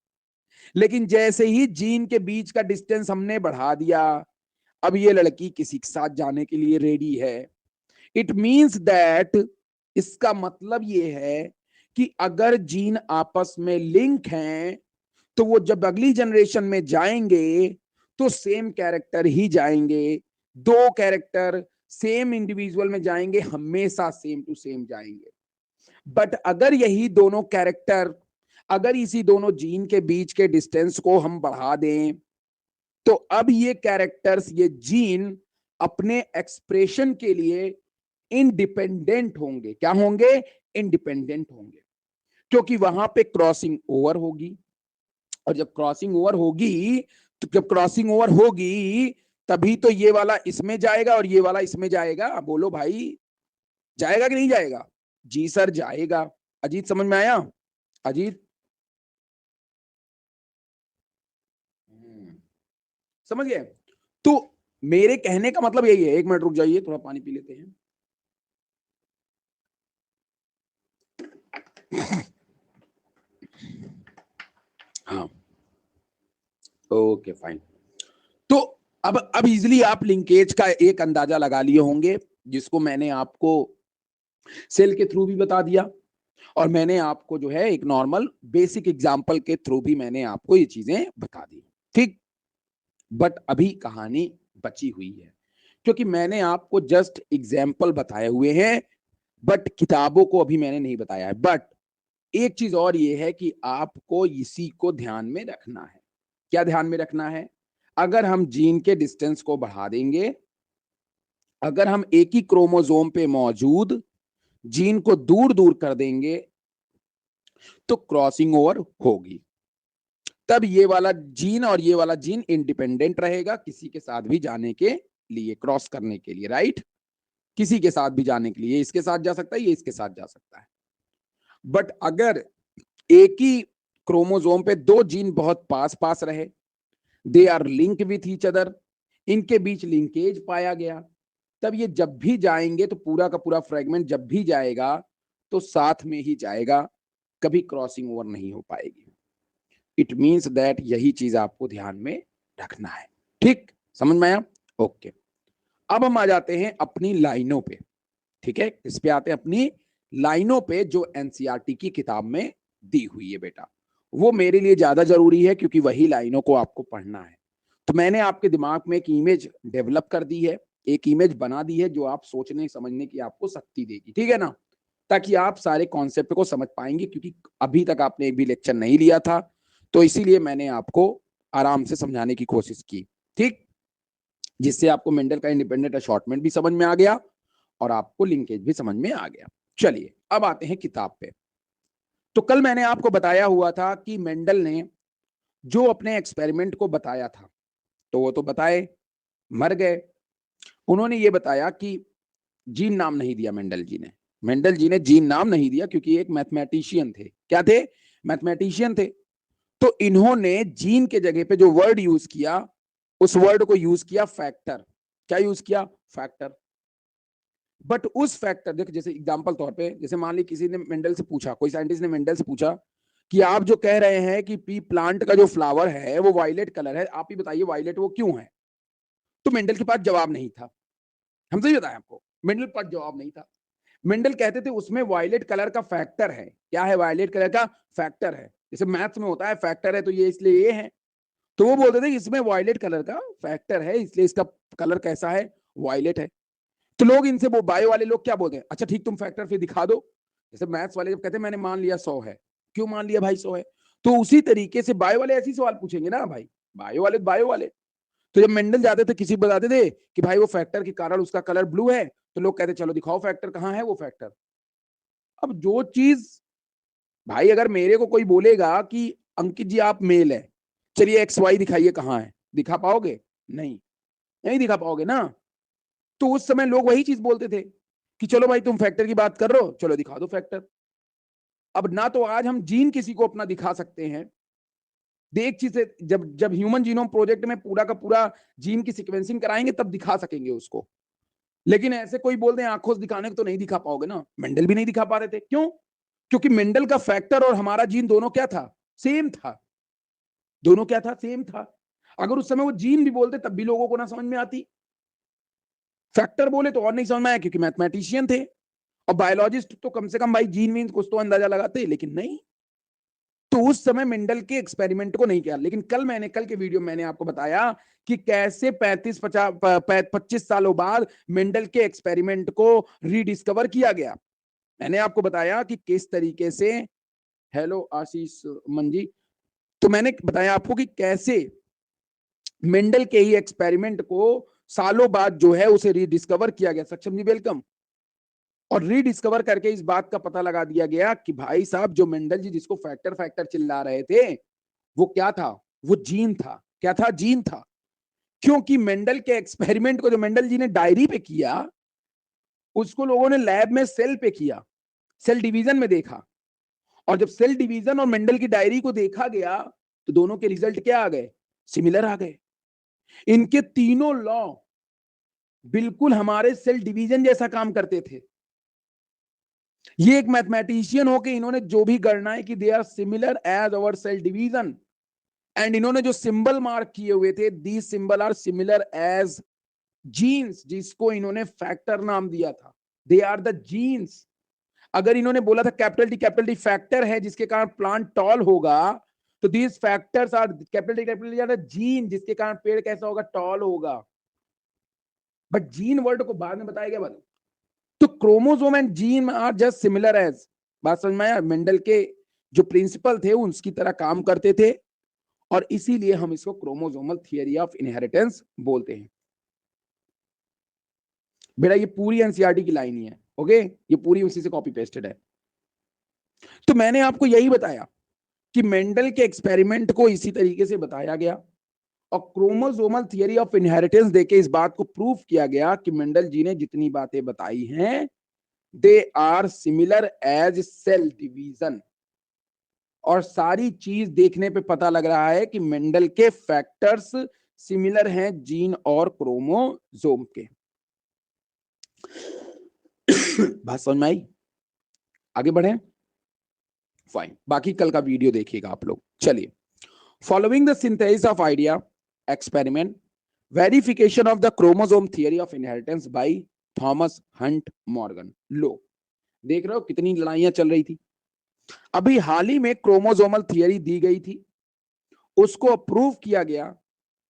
लेकिन जैसे ही जीन के बीच का डिस्टेंस हमने बढ़ा दिया, अब ये लड़की किसी के साथ जाने के लिए रेडी है। इट मींस दैट, इसका मतलब ये है कि अगर जीन आपस में लिंक हैं तो वो जब अगली जनरेशन में जाएंगे तो सेम कैरेक्टर ही जाएंगे। दो कैरेक्टर सेम इंडिविजुअल में जाएंगे, हमेशा सेम टू सेम जाएंगे। बट अगर यही दोनों कैरेक्टर, अगर इसी दोनों जीन के बीच के डिस्टेंस को हम बढ़ा दें तो अब ये कैरेक्टर्स, ये जीन अपने एक्सप्रेशन के लिए इंडिपेंडेंट होंगे। क्या होंगे? इंडिपेंडेंट होंगे, क्योंकि वहां पे क्रॉसिंग ओवर होगी। और जब क्रॉसिंग ओवर होगी तो जब क्रॉसिंग ओवर होगी तभी तो ये वाला इसमें जाएगा और ये वाला इसमें जाएगा। बोलो भाई, जाएगा कि नहीं जाएगा? जी सर जाएगा। अजीत समझ में आया? अजीत समझ गए? तो मेरे कहने का मतलब यही है, एक मिनट रुक जाइए, थोड़ा पानी पी लेते हैं। हाँ, ओके फाइन। तो अब इजिली आप लिंकेज का एक अंदाजा लगा लिए होंगे, जिसको मैंने आपको सेल के थ्रू भी बता दिया और मैंने आपको जो है एक नॉर्मल बेसिक एग्जांपल के थ्रू भी मैंने आपको ये चीजें बता दी। ठीक, बट अभी कहानी बची हुई है, क्योंकि मैंने आपको जस्ट एग्जाम्पल बताए हुए हैं बट किताबों को अभी मैंने नहीं बताया है। बट एक चीज और ये है कि आपको इसी को ध्यान में रखना है। क्या ध्यान में रखना है? अगर हम जीन के डिस्टेंस को बढ़ा देंगे, अगर हम एक ही क्रोमोसोम पे मौजूद जीन को दूर दूर कर देंगे तो क्रॉसिंग ओवर होगी। तब ये वाला जीन और ये वाला जीन इंडिपेंडेंट रहेगा किसी के साथ भी जाने के लिए, क्रॉस करने के लिए, राइट? किसी के साथ भी जाने के लिए, इसके साथ जा सकता है, ये इसके साथ जा सकता है। बट अगर एक ही क्रोमोसोम पे दो जीन बहुत पास पास रहे, they are link with each other, इनके बीच लिंकेज पाया गया, तब ये जब भी जाएंगे तो पूरा का पूरा फ्रेगमेंट जब भी जाएगा तो साथ में ही जाएगा, कभी क्रॉसिंग ओवर नहीं हो पाएगी। इट मींस दैट यही चीज आपको ध्यान में रखना है। ठीक, समझ में आया? ओके। अब हम आ जाते हैं अपनी लाइनों पे। ठीक है, इस पे आते हैं अपनी लाइनों पे जो एनसीईआरटी की किताब में दी हुई है बेटा। वो मेरे लिए ज्यादा जरूरी है क्योंकि वही लाइनों को आपको पढ़ना है। तो मैंने आपके दिमाग में एक इमेज डेवलप कर दी है, एक इमेज बना दी है जो आप सोचने समझने की आपको शक्ति देगी। ठीक है ना? ताकि आप सारे कॉन्सेप्ट को समझ पाएंगे, क्योंकि अभी तक आपने एक भी लेक्चर नहीं लिया था, तो इसीलिए मैंने आपको आराम से समझाने की कोशिश की। ठीक, जिससे आपको मेंडल का इंडिपेंडेंट असॉर्टमेंट भी समझ में आ गया और आपको लिंकेज भी समझ में आ गया। चलिए अब आते हैं किताब पे। तो कल मैंने आपको बताया हुआ था कि मेंडल ने जो अपने एक्सपेरिमेंट को बताया था, तो वो तो बताए, मर गए। उन्होंने ये बताया कि जीन नाम नहीं दिया मेंडल जी ने। मेंडल जी ने जीन नाम नहीं दिया क्योंकि एक मैथमेटिशियन थे। क्या थे? मैथमेटिशियन थे। तो इन्होंने जीन के जगह पे जो वर्ड यूज किया, उस वर्ड को यूज किया फैक्टर। क्या यूज किया? फैक्टर। बट उस फैक्टर, देखो जैसे एग्जांपल तौर पे, जैसे मान ली किसी ने मेंडल से पूछा, कोई साइंटिस्ट ने मेंडल से पूछा कि आप जो कह रहे हैं कि पी प्लांट का जो फ्लावर है वो वायलेट कलर है, आप ही बताइए वायलेट वो क्यों है? तो मेंडल के पास जवाब नहीं था। हम सही बताएं आपको, मेंडल के पास जवाब नहीं था। मेंडल कहते थे उसमें वायलेट कलर का फैक्टर है। क्या है? वायलेट कलर का फैक्टर है। जैसे मैथ्स में होता है फैक्टर है तो ये इसलिए ये है, तो वो बोलते थे इसमें वायलेट कलर का फैक्टर है इसलिए इसका कलर कैसा है? वायलेट है। तो लोग इनसे, वो बायो वाले लोग क्या बोलते हैं, अच्छा ठीक तुम फैक्टर फिर दिखा दो। जैसे मैथ्स वाले जब कहते हैं मैंने मान लिया 100 है, क्यों मान लिया भाई 100 है? तो उसी तरीके से बायो वाले ऐसे सवाल पूछेंगे ना भाई, बायो वाले। तो जब मेंडल जाते थे किसी बताते थे कि भाई वो फैक्टर के कारण उसका कलर ब्लू है, तो लोग कहते चलो दिखाओ फैक्टर, कहाँ है वो फैक्टर? अब जो चीज, भाई अगर मेरे को कोई बोलेगा कि अंकित जी आप मेल है, चलिए एक्स वाई दिखाइए कहाँ है, दिखा पाओगे? नहीं, नहीं दिखा पाओगे ना। तो उस समय लोग वही चीज बोलते थे कि चलो भाई तुम फैक्टर की बात कर रहे हो, चलो दिखा दो फैक्टर। अब ना तो आज हम जीन किसी को अपना दिखा सकते हैं, देख चीज से, जब जब ह्यूमन जीनोम प्रोजेक्ट में पूरा का पूरा जीन की सीक्वेंसिंग कराएंगे तब दिखा सकेंगे उसको। लेकिन ऐसे कोई बोल दे आंखों से दिखाने को तो नहीं दिखा पाओगे ना। मेंडल भी नहीं दिखा पा रहे थे, क्यों? क्योंकि मेंडल का फैक्टर और हमारा जीन दोनों क्या था? सेम था। दोनों क्या था? सेम था। अगर उस समय वो जीन भी बोलते तब भी लोगों को ना समझ में आती, फैक्टर बोले तो और नहीं समझ में आया क्योंकि मैथमेटिशियन थे। और बायोलॉजिस्ट तो कम से कम भाई जीन वीन कुछ तो अंदाजा लगाते, लेकिन नहीं। तो उस समय मेंडल के एक्सपेरिमेंट को नहीं किया। लेकिन कल के वीडियो में मैंने आपको बताया कि कैसे 25 सालों बाद मेंडल के एक्सपेरिमेंट को रीडिस्कवर किया गया। मैंने आपको बताया कि किस तरीके से, हेलो आशीष मंजी, तो मैंने बताया आपको कि कैसे मेंडल के ही एक्सपेरिमेंट को सालों बाद जो है उसे रीडिस्कवर किया गया। सक्षम जी वेलकम। और रीडिस्कवर करके इस बात का पता लगा दिया गया कि भाई साहब जो मेंडल जी जिसको फैक्टर फैक्टर चिल्ला रहे थे वो क्या था? वो जीन था। क्या था? जीन था। क्योंकि मेंडल के एक्सपेरिमेंट को जो मेंडल जी ने डायरी पे किया उसको लोगों ने लैब में सेल पे किया, सेल डिवीजन में देखा। और जब सेल डिवीजन और मेंडल की डायरी को देखा गया तो दोनों के रिजल्ट क्या आ गए? सिमिलर आ गए। इनके तीनों लॉ बिल्कुल हमारे सेल डिवीजन जैसा काम करते थे। ये एक मैथमेटिशियन होके इन्होंने जो भी गणनाएं की, they are similar as our cell division. And इन्होंने जो सिंबल मार्क किए हुए थे, the symbol are similar as genes, जिसको इन्होंने फैक्टर नाम दिया था। They are the genes. अगर इन्होंने बोला था कैपिटल डी फैक्टर है जिसके कारण प्लांट टॉल होगा, तो these factors are capital D R gene जिसके कारण पेड़ कैसा होगा? टॉल होगा। बट जीन वर्ड को बाद में बताया गया बाद। तो chromosome and gene are just similar as, बात समझ में आया? मेंडल के जो प्रिंसिपल थे उसकी तरह काम करते थे और इसीलिए हम इसको क्रोमोसोमल थियरी ऑफ इनहेरिटेंस बोलते हैं। बेटा ये पूरी एनसीईआरटी की लाइन ही है, ओके, ये पूरी उसी से कॉपी पेस्टेड है। तो मैंने आपको यही बताया कि मेंडल के एक्सपेरिमेंट को इसी तरीके से बताया गया और क्रोमोसोमल थियरी ऑफ इनहेरिटेंस देके इस बात को प्रूफ किया गया कि मेंडल जी ने जितनी बातें बताई हैं they are similar as cell division. और सारी चीज देखने पे पता लग रहा है कि मेंडल के फैक्टर्स सिमिलर हैं जीन और क्रोमोसोम के। बात समझ में आई? आगे बढ़े? फाइन, बाकी कल का वीडियो देखिएगा आप लोग। चलिए, following the synthesis of idea experiment verification of the chromosome theory of inheritance by Thomas Hunt Morgan. लो, देख रहे हो कितनी लड़ाइयां चल रही थी। अभी हाल ही में क्रोमोसोमल थियरी दी गई थी, उसको अप्रूव किया गया,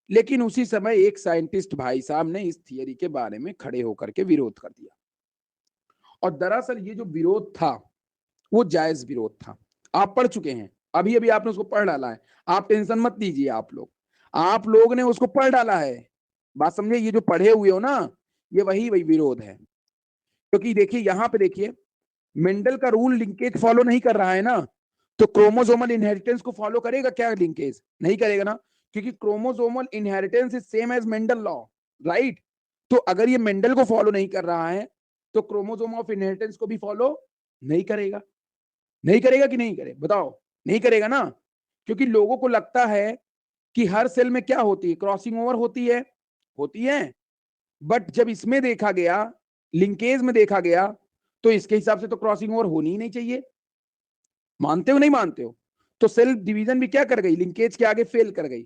लेकिन उसी समय एक साइंटिस्ट भाई साहब ने इस थियरी के बारे में खड़े होकर के विरोध कर दिया। और दरअसल ये जो विरोध था वो जायज विरोध था। आप पढ़ चुके हैं, अभी अभी आपने उसको पढ़ डाला है, आप टेंशन मत लीजिए। आप लोग ने उसको पढ़ डाला है। बात समझे? ये जो पढ़े हुए हो ना, ये वही वही विरोध है। क्योंकि देखिए यहां पे देखिए, मेंडल का रूल लिंकेज फॉलो नहीं कर रहा है ना, तो क्रोमोसोमल इनहेरिटेंस को फॉलो करेगा क्या? लिंकेज नहीं करेगा ना, क्योंकि chromosomal inheritance is same as Mendel law, right? तो अगर ये मेंडल को फॉलो नहीं कर रहा है तो क्रोमोसोम ऑफ इनहेरिटेंस को भी फॉलो नहीं करेगा। नहीं करेगा कि नहीं करे? बताओ, नहीं करेगा ना। क्योंकि लोगों को लगता है कि हर सेल में क्या होती है? क्रॉसिंग ओवर होती है। बट जब इसमें देखा गया, लिंकेज में देखा गया, तो इसके हिसाब से तो क्रॉसिंग ओवर होनी ही नहीं चाहिए। मानते हो नहीं मानते हो? तो सेल्फ डिवीजन भी क्या कर गई, लिंकेज के आगे फेल कर गई।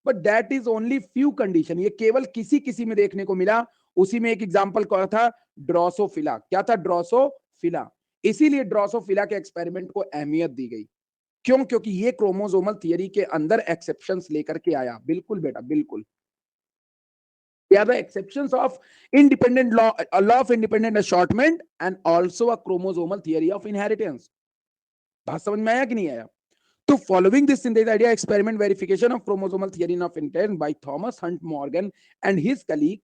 But that is only few condition, ये केवल किसी किसी में देखने को मिला। उसी में एक एग्जांपल कौन था, ड्रोसोफिला। क्या था, ड्रोसोफिला। इसीलिए ड्रोसोफिला के एक्सपेरिमेंट को अहमियत दी गई। क्यों, क्योंकि ये क्रोमोसोमल थियरी के अंदर एक्सेप्शंस लेकर के आया। बिल्कुल बेटा बिल्कुल। They are the exceptions of independent law, a law of independent assortment and also a chromosomal theory of inheritance. बात समझ में आया कि नहीं आया? तो following this synthesis idea experiment verification of chromosomal theory of inheritance by Thomas Hunt Morgan and his colleague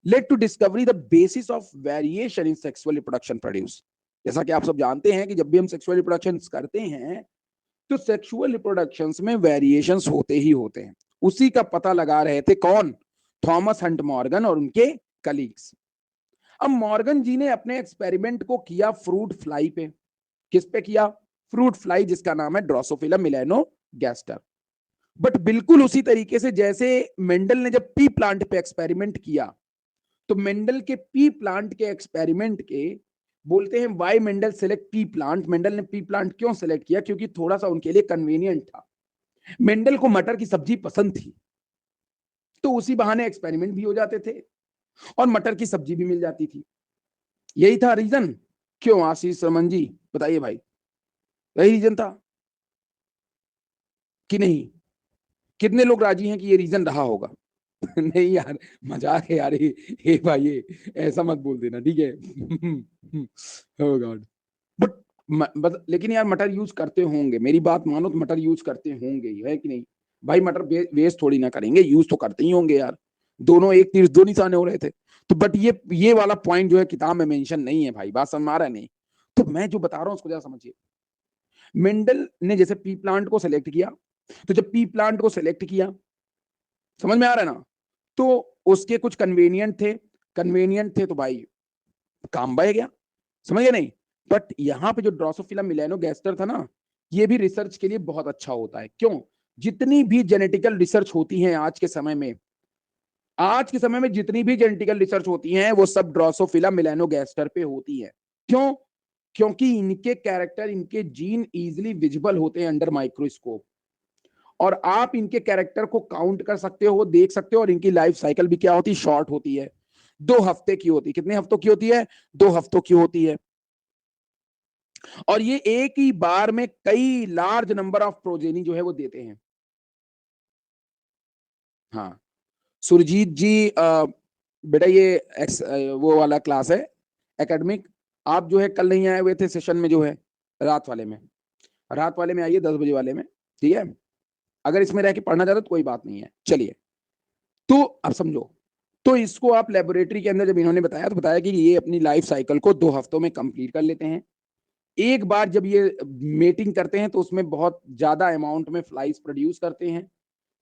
led to discovery the basis of variation in sexual reproduction produce. जैसा कि आप सब जानते हैं कि जब भी हम सेक्सुअल रिप्रोडक्शन करते हैं तो सेक्सुअल रिप्रोडक्शंस में वेरिएशंस होते ही होते हैं। उसी का पता लगा रहे थे कौन, थॉमस हंट मॉर्गन और उनके कलीग्स। अब मॉर्गन जी ने अपने एक्सपेरिमेंट को किया फ्रूट फ्लाई पे। किस पे किया, फ्रूट फ्लाई, जिसका नाम है ड्रोसोफिला मेलेनोगैस्टर। बट बिल्कुल उसी तरीके से जैसे मेंडल ने जब पी प्लांट पे एक्सपेरिमेंट किया, तो मेंडल के पी प्लांट के एक्सपेरिमेंट के बोलते हैं why Mendel select pea plant. Mendel ने पी प्लांट क्यों सेलेक्ट किया, क्योंकि थोड़ा सा उनके लिए कन्वीनियंट था। मेंडल को मटर की सब्जी पसंद थी, तो उसी बहाने एक्सपेरिमेंट भी हो जाते थे और मटर की सब्जी भी मिल जाती थी। यही था रीजन। क्यों आशीष रमन जी बताइए भाई, यही रीजन था कि नहीं? कितने लोग राजी हैं कि ये रीजन रहा होगा? नहीं यार, मजाक है यार, हे भाई ये ऐसा मत बोल देना, ठीक है? ओह गॉड। बट लेकिन यार मटर यूज करते होंगे, मेरी बात मानो तो मटर यूज करते होंगे ही, है कि नहीं भाई? मटर वेस्ट थोड़ी ना करेंगे, यूज तो करते ही होंगे यार। दोनों एक तीर दो निशाने हो रहे थे। तो बट ये वाला पॉइंट जो है किताब में मेंशन नहीं है भाई, बात समझ में आ रहा है नहीं? तो मैं जो बता रहा हूं उसको जरा समझिए। मेंडल ने जैसे पी प्लांट को सिलेक्ट किया, तो जब पी प्लांट को सिलेक्ट किया, समझ में आ रहा है ना, तो उसके कुछ कन्वेनियंट थे तो भाई काम बढ़ गया, समझ गए नहीं? बट यहाँ पे जो ड्रोसोफिला मेलेनोगैस्टर था ना, ये भी रिसर्च के लिए बहुत अच्छा होता है। क्यों? जितनी भी जेनेटिकल रिसर्च होती है आज के समय में, जितनी भी जेनेटिकल रिसर्च होती हैं वो सब ड्रोसोफिला मेलेनोगैस्टर पे होती है। क्यों? क्योंकि इनके कैरेक्टर, इनके जीन इजीली विजिबल होते हैं अंडर माइक्रोस्कोप, और आप इनके कैरेक्टर को काउंट कर सकते हो, देख सकते हो। और इनकी लाइफ साइकिल भी क्या होती है, शॉर्ट होती है, 2 हफ्ते की होती है। कितने हफ्तों की होती है? 2 हफ्तों की होती है। और ये एक ही बार में कई लार्ज नंबर ऑफ प्रोजेनी जो है वो देते हैं। हाँ सुरजीत जी, बेटा ये वो वाला क्लास है एकेडमिक। आप जो है कल नहीं आए हुए थे सेशन में, जो है रात वाले में, आइए 10 बजे वाले में, ठीक है? अगर इसमें रह के पढ़ना चाहते तो कोई बात नहीं है। चलिए, तो अब समझो। तो इसको आप लेबोरेटरी के अंदर जब इन्होंने बताया, तो बताया कि ये अपनी लाइफ साइकिल को 2 हफ्तों में कंप्लीट कर लेते हैं। एक बार जब ये मेटिंग करते हैं तो उसमें बहुत ज्यादा अमाउंट में फ्लाइज प्रोड्यूस करते हैं,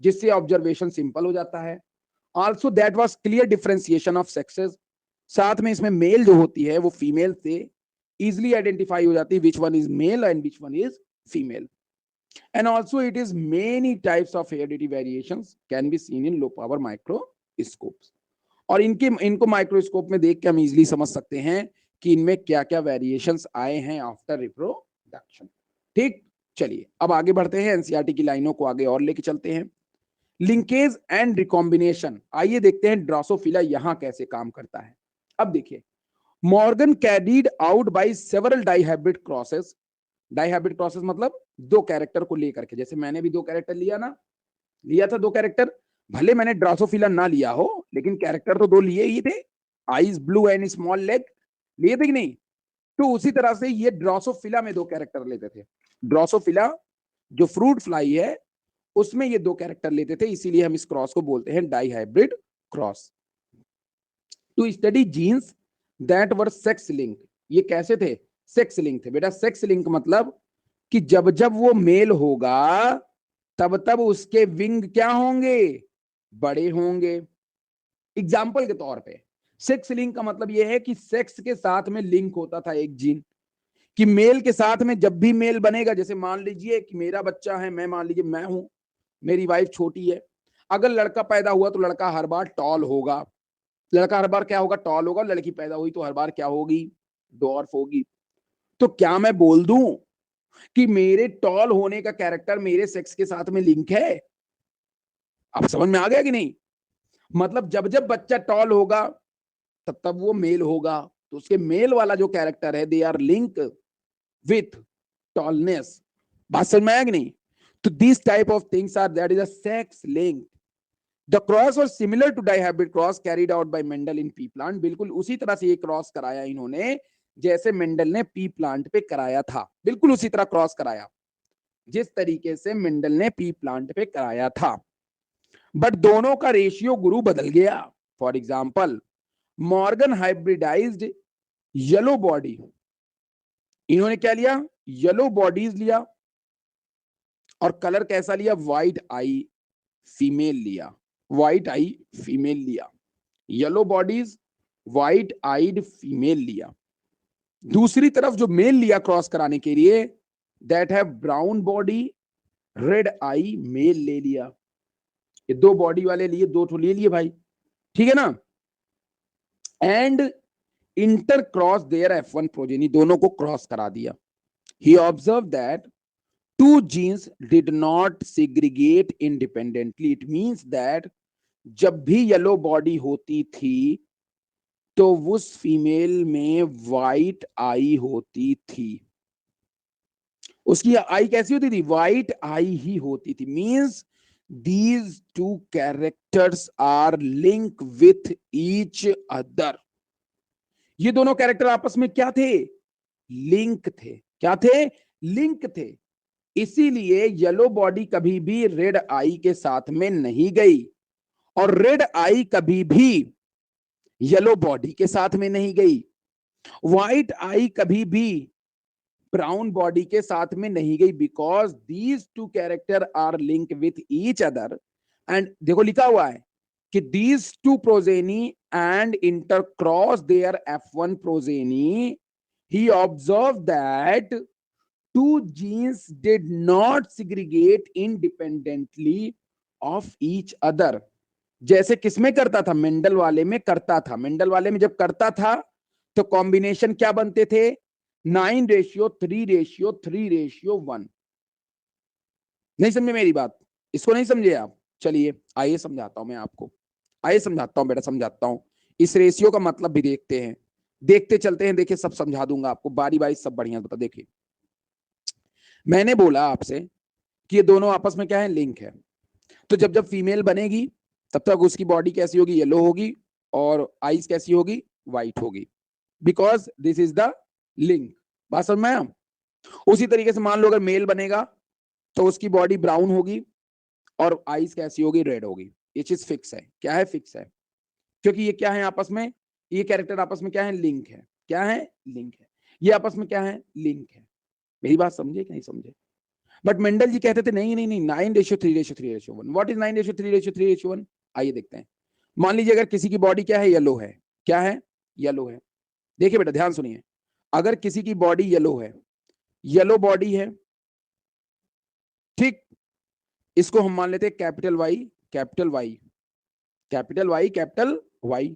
जिससे ऑब्जर्वेशन सिंपल हो जाता है। Also that was clear differentiation of sexes. साथ में इसमें मेल जो होती है वो फीमेल से इजिली आइडेंटिफाई हो जाती है, which one is male and which one is female. And also it is many types of heredity variations can be seen in low power microscopes. और इनको माइक्रोस्कोप में देख के हम इजिली समझ सकते हैं कि इनमें क्या क्या वेरिएशंस आए हैं आफ्टर रिप्रोडक्शन। ठीक, चलिए अब आगे बढ़ते हैं, एनसीईआरटी की लाइनों को आगे और लेके चलते हैं। लिंकेज एंड रिकॉम्बिनेशन, आइए देखते हैं ड्रोसोफिला यहां कैसे काम करता है। अब देखिए, Morgan carried out by several dihybrid crosses. Dihybrid crosses मतलब 2 कैरेक्टर को लेकर के, जैसे मैंने भी 2 कैरेक्टर लिया था 2 कैरेक्टर। भले मैंने ड्रोसोफिला ना लिया हो, लेकिन कैरेक्टर तो 2 लिए ही थे। Eyes blue and small leg लिए थे कि नहीं? तो उसी तरह से ये ड्रोसोफिला में 2 कैरेक्टर लेते थे। ड्रोसोफिला जो फ्रूट फ्लाई है उसमें ये 2 कैरेक्टर लेते थे, इसीलिए हम इस क्रॉस को बोलते हैं dihybrid cross. To study genes that were sex link. ये कैसे थे? सेक्स लिंक थे बेटा। सेक्स लिंक मतलब कि जब जब वो मेल होगा तब तब उसके विंग क्या होंगे? बड़े होंगे। एग्जाम्पल के तौर पे, सेक्स लिंक का मतलब यह है कि सेक्स के साथ में लिंक होता था एक जीन, कि मेल के साथ में जब भी मेल बनेगा, जैसे मान लीजिए कि मेरा बच्चा है, मैं मान लीजिए मैं हूं, मेरी वाइफ छोटी है, अगर लड़का पैदा हुआ तो लड़का हर बार टॉल होगा। लड़का हर बार क्या होगा? टॉल होगा। लड़की पैदा हुई तो हर बार क्या होगी? डॉर्फ होगी। तो क्या मैं बोल दूं कि मेरे टॉल होने का कैरेक्टर मेरे सेक्स के साथ में लिंक है। अब समझ में आ गया कि नहीं? मतलब जब जब बच्चा टॉल होगा तब तब वो मेल होगा, तो उसके मेल वाला जो कैरेक्टर है they are link with tallness. बात समझ में आया कि नहीं? तो this type of things are that is a sex link. The cross was similar to dihybrid cross carried out by Mendel in pea plant. बिल्कुल उसी तरह से ये क्रॉस कराया इन्होंने जैसे मेंडल ने पी प्लांट पे कराया था, बिल्कुल उसी तरह क्रॉस कराया जिस तरीके से मेंडल ने पी प्लांट पे कराया था। बट दोनों का रेशियो गुरु बदल गया। For example Morgan hybridized yellow body, इन्होंने क्या लिया? येलो बॉडीज लिया और कलर कैसा लिया? व्हाइट आई फीमेल लिया, व्हाइट आई फीमेल लिया, yellow bodies white eyed female लिया। दूसरी तरफ जो मेल लिया क्रॉस कराने के लिए that have brown body red eye male ले लिया। ये दो बॉडी वाले लिए, दो ठो ले लिए भाई, ठीक है ना? And intercross their F1 progeny, दोनों को क्रॉस करा दिया। He observe that two genes did not segregate independently. It means that जब भी येलो बॉडी होती थी तो उस फीमेल में व्हाइट आई होती थी। उसकी आई कैसी होती थी? व्हाइट आई ही होती थी। Means these two characters are link with each other. ये दोनों कैरेक्टर आपस में क्या थे? लिंक थे। क्या थे? लिंक थे। इसीलिए येलो बॉडी कभी भी रेड आई के साथ में नहीं गई और रेड आई कभी भी येलो बॉडी के साथ में नहीं गई। व्हाइट आई कभी भी ब्राउन बॉडी के साथ में नहीं गई, because these two character are link with each other. And देखो लिखा हुआ है कि these two progeny and intercross their F1 progeny. He observe that two genes did not segregate independently of each other। जैसे किसमें करता था? मेंडल वाले में करता था। मेंडल वाले में जब करता था तो कॉम्बिनेशन क्या बनते थे? 9:3:3:1। नहीं समझे मेरी बात? इसको नहीं समझे आप? चलिए आइए समझाता हूं मैं आपको, आइए समझाता हूं बेटा, समझाता हूं। इस रेशियो का मतलब भी देखते हैं, देखते चलते हैं। देखिए सब समझा दूंगा आपको बारी बारी, सब बढ़िया बता। देखिए मैंने बोला आपसे कि ये दोनों आपस में क्या है? लिंक है। तो जब जब फीमेल बनेगी तब तक उसकी बॉडी कैसी होगी? येलो होगी और आईज कैसी होगी? व्हाइट होगी, because this is the link. बात समझ में आया? उसी तरीके से मान लो अगर मेल बनेगा तो उसकी बॉडी ब्राउन होगी और आईज कैसी होगी? रेड होगी। ये चीज फिक्स है। क्या है? फिक्स है। क्योंकि ये क्या है आपस में? ये कैरेक्टर आपस में क्या है? लिंक है। क्या है? लिंक है। ये आपस में क्या है? लिंक है। मेरी बात समझे कि नहीं समझे? बट मेंडल जी कहते थे नहीं नहीं नहीं, 9:3:3:1। What is 9:3:3:1? आइए देखते हैं। मान लीजिए अगर किसी की बॉडी क्या है? येलो है। क्या है? येलो है। देखिए बेटा ध्यान सुनिए, अगर किसी की बॉडी येलो है, येलो बॉडी है, ठीक, इसको हम मान लेते हैं capital Y capital Y capital Y capital Y.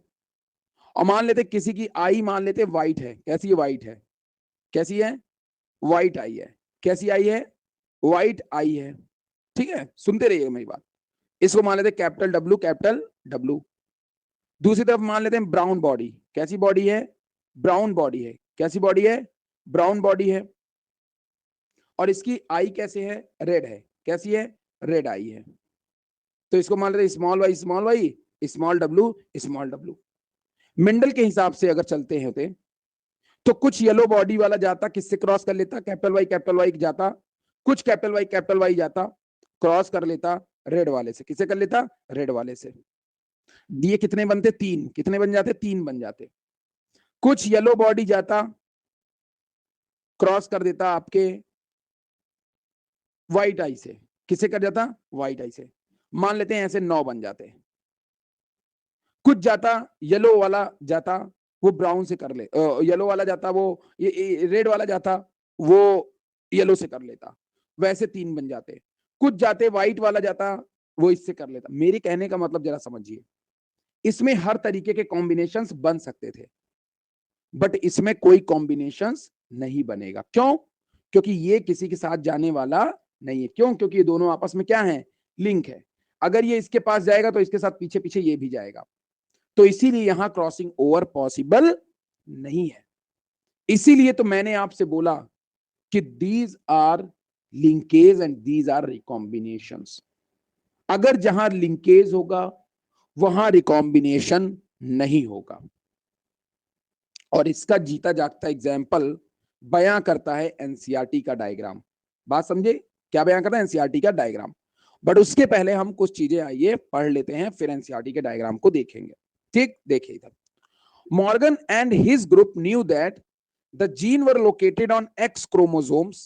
और मान लेते किसी की आई मान लेते व्हाइट है। कैसी है? व्हाइट है। कैसी है? व्हाइट आई है। कैसी आई है? व्हाइट आई है। ठीक है, सुनते रहिएगा मेरी बात। इसको मान लेते कैपिटल डब्लू। दूसरी तरफ मान लेते हैं ब्राउन बॉडी। कैसी बॉडी है? ब्राउन बॉडी है। कैसी बॉडी है? ब्राउन बॉडी है। और इसकी आई कैसे है? रेड है। कैसी है? रेड आई है। तो इसको मान लेते स्मॉल वाई स्मॉल डब्लू। मेंडल के हिसाब से अगर चलते हैं होते तो कुछ येलो बॉडी वाला जाता, किससे क्रॉस कर लेता? कैपिटल वाई जाता। कुछ कैपिटल वाई जाता, क्रॉस कर लेता रेड वाले से। किसे कर लेता? रेड वाले से। ये कितने बनते? 3। कितने बन जाते? 3 बन जाते। कुछ येलो बॉडी जाता, क्रॉस कर देता आपके व्हाइट आई से। किसे कर जाता? व्हाइट आई से। मान लेते हैं ऐसे 9 बन जाते। कुछ जाता, येलो वाला जाता, वो ब्राउन से कर ले, येलो वाला जाता, वो ये रेड वाला जाता, वो येलो से कर लेता। वैसे 3 बन जाते। कुछ जाते, व्हाइट वाला जाता, वो इससे कर लेता। मेरे कहने का मतलब जरा समझिए, इसमें हर तरीके के कॉम्बिनेशंस बन सकते थे, बट इसमें कोई कॉम्बिनेशंस नहीं बनेगा। क्यों? क्योंकि ये किसी के साथ जाने वाला नहीं है। क्यों? क्योंकि ये दोनों आपस में क्या है, लिंक है। अगर ये इसके पास जाएगा तो इसके साथ पीछे पीछे ये भी जाएगा, तो इसीलिए यहां क्रॉसिंग ओवर पॉसिबल नहीं है। इसीलिए तो मैंने आपसे बोला कि these are linkage and these are recombinations. अगर जहां लिंकेज होगा वहां रिकॉम्बिनेशन नहीं होगा। और इसका जीता जागता एग्जाम्पल बयां करता है एनसीईआरटी का डायग्राम। बात समझे? क्या बयां करता है? एनसीईआरटी का डायग्राम। बट उसके पहले हम कुछ चीजें आइए पढ़ लेते हैं, फिर एनसीईआरटी के डायग्राम को देखेंगे। ठीक, देखिए इधर। Morgan and his group knew that the gene were located on X chromosomes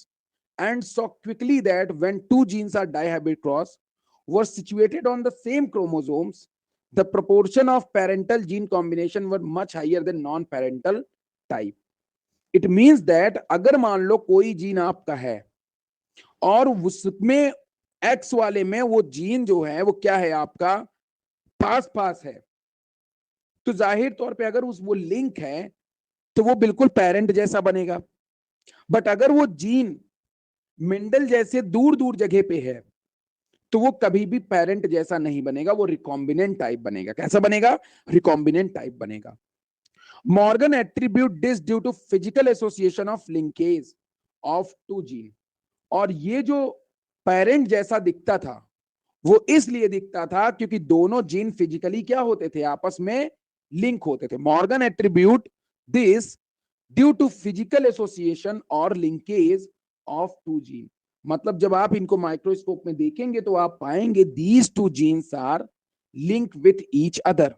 and saw quickly that when two genes are dihybrid cross were situated on the same chromosomes, the proportion of parental gene combination were much higher than non-parental type. It means that अगर मान लो कोई gene आपका है और उसमें X वाले में वो जीन जो है वो क्या है आपका, पास पास है, तो जाहिर तौर पे अगर उस वो लिंक है तो वो बिल्कुल पेरेंट जैसा बनेगा। बट अगर वो जीन मेंडल जैसे दूर दूर जगह पे है तो वो कभी भी पेरेंट जैसा नहीं बनेगा, वो रिकॉम्बिनेंट टाइप बनेगा। कैसा बनेगा? रिकॉम्बिनेंट टाइप बनेगा। Morgan attribute this due to physical association of linkage of two gene. और ये जो पेरेंट जैसा दिखता था वो इसलिए दिखता था क्योंकि दोनों जीन फिजिकली क्या होते थे, आपस में लिंक होते थे। Morgan attribute this due to physical association और लिंकेज ऑफ टू जीन। मतलब जब आप इनको माइक्रोस्कोप में देखेंगे तो आप पाएंगे these two genes are link with each other.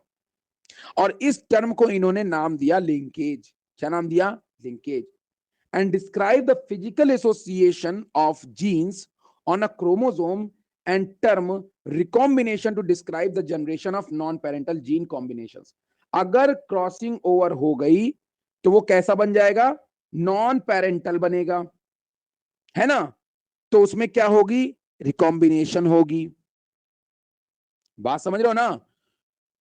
और इस टर्म को इन्होंने नाम दिया लिंकेज। क्या नाम दिया? Linkage. And describe the physical association of genes on a chromosome and term recombination to describe the generation of non parental gene combinations. अगर क्रॉसिंग ओवर हो गई तो वो कैसा बन जाएगा? नॉन पेरेंटल बनेगा, है ना? तो उसमें क्या होगी? रिकॉम्बिनेशन होगी। बात समझ रहे हो ना?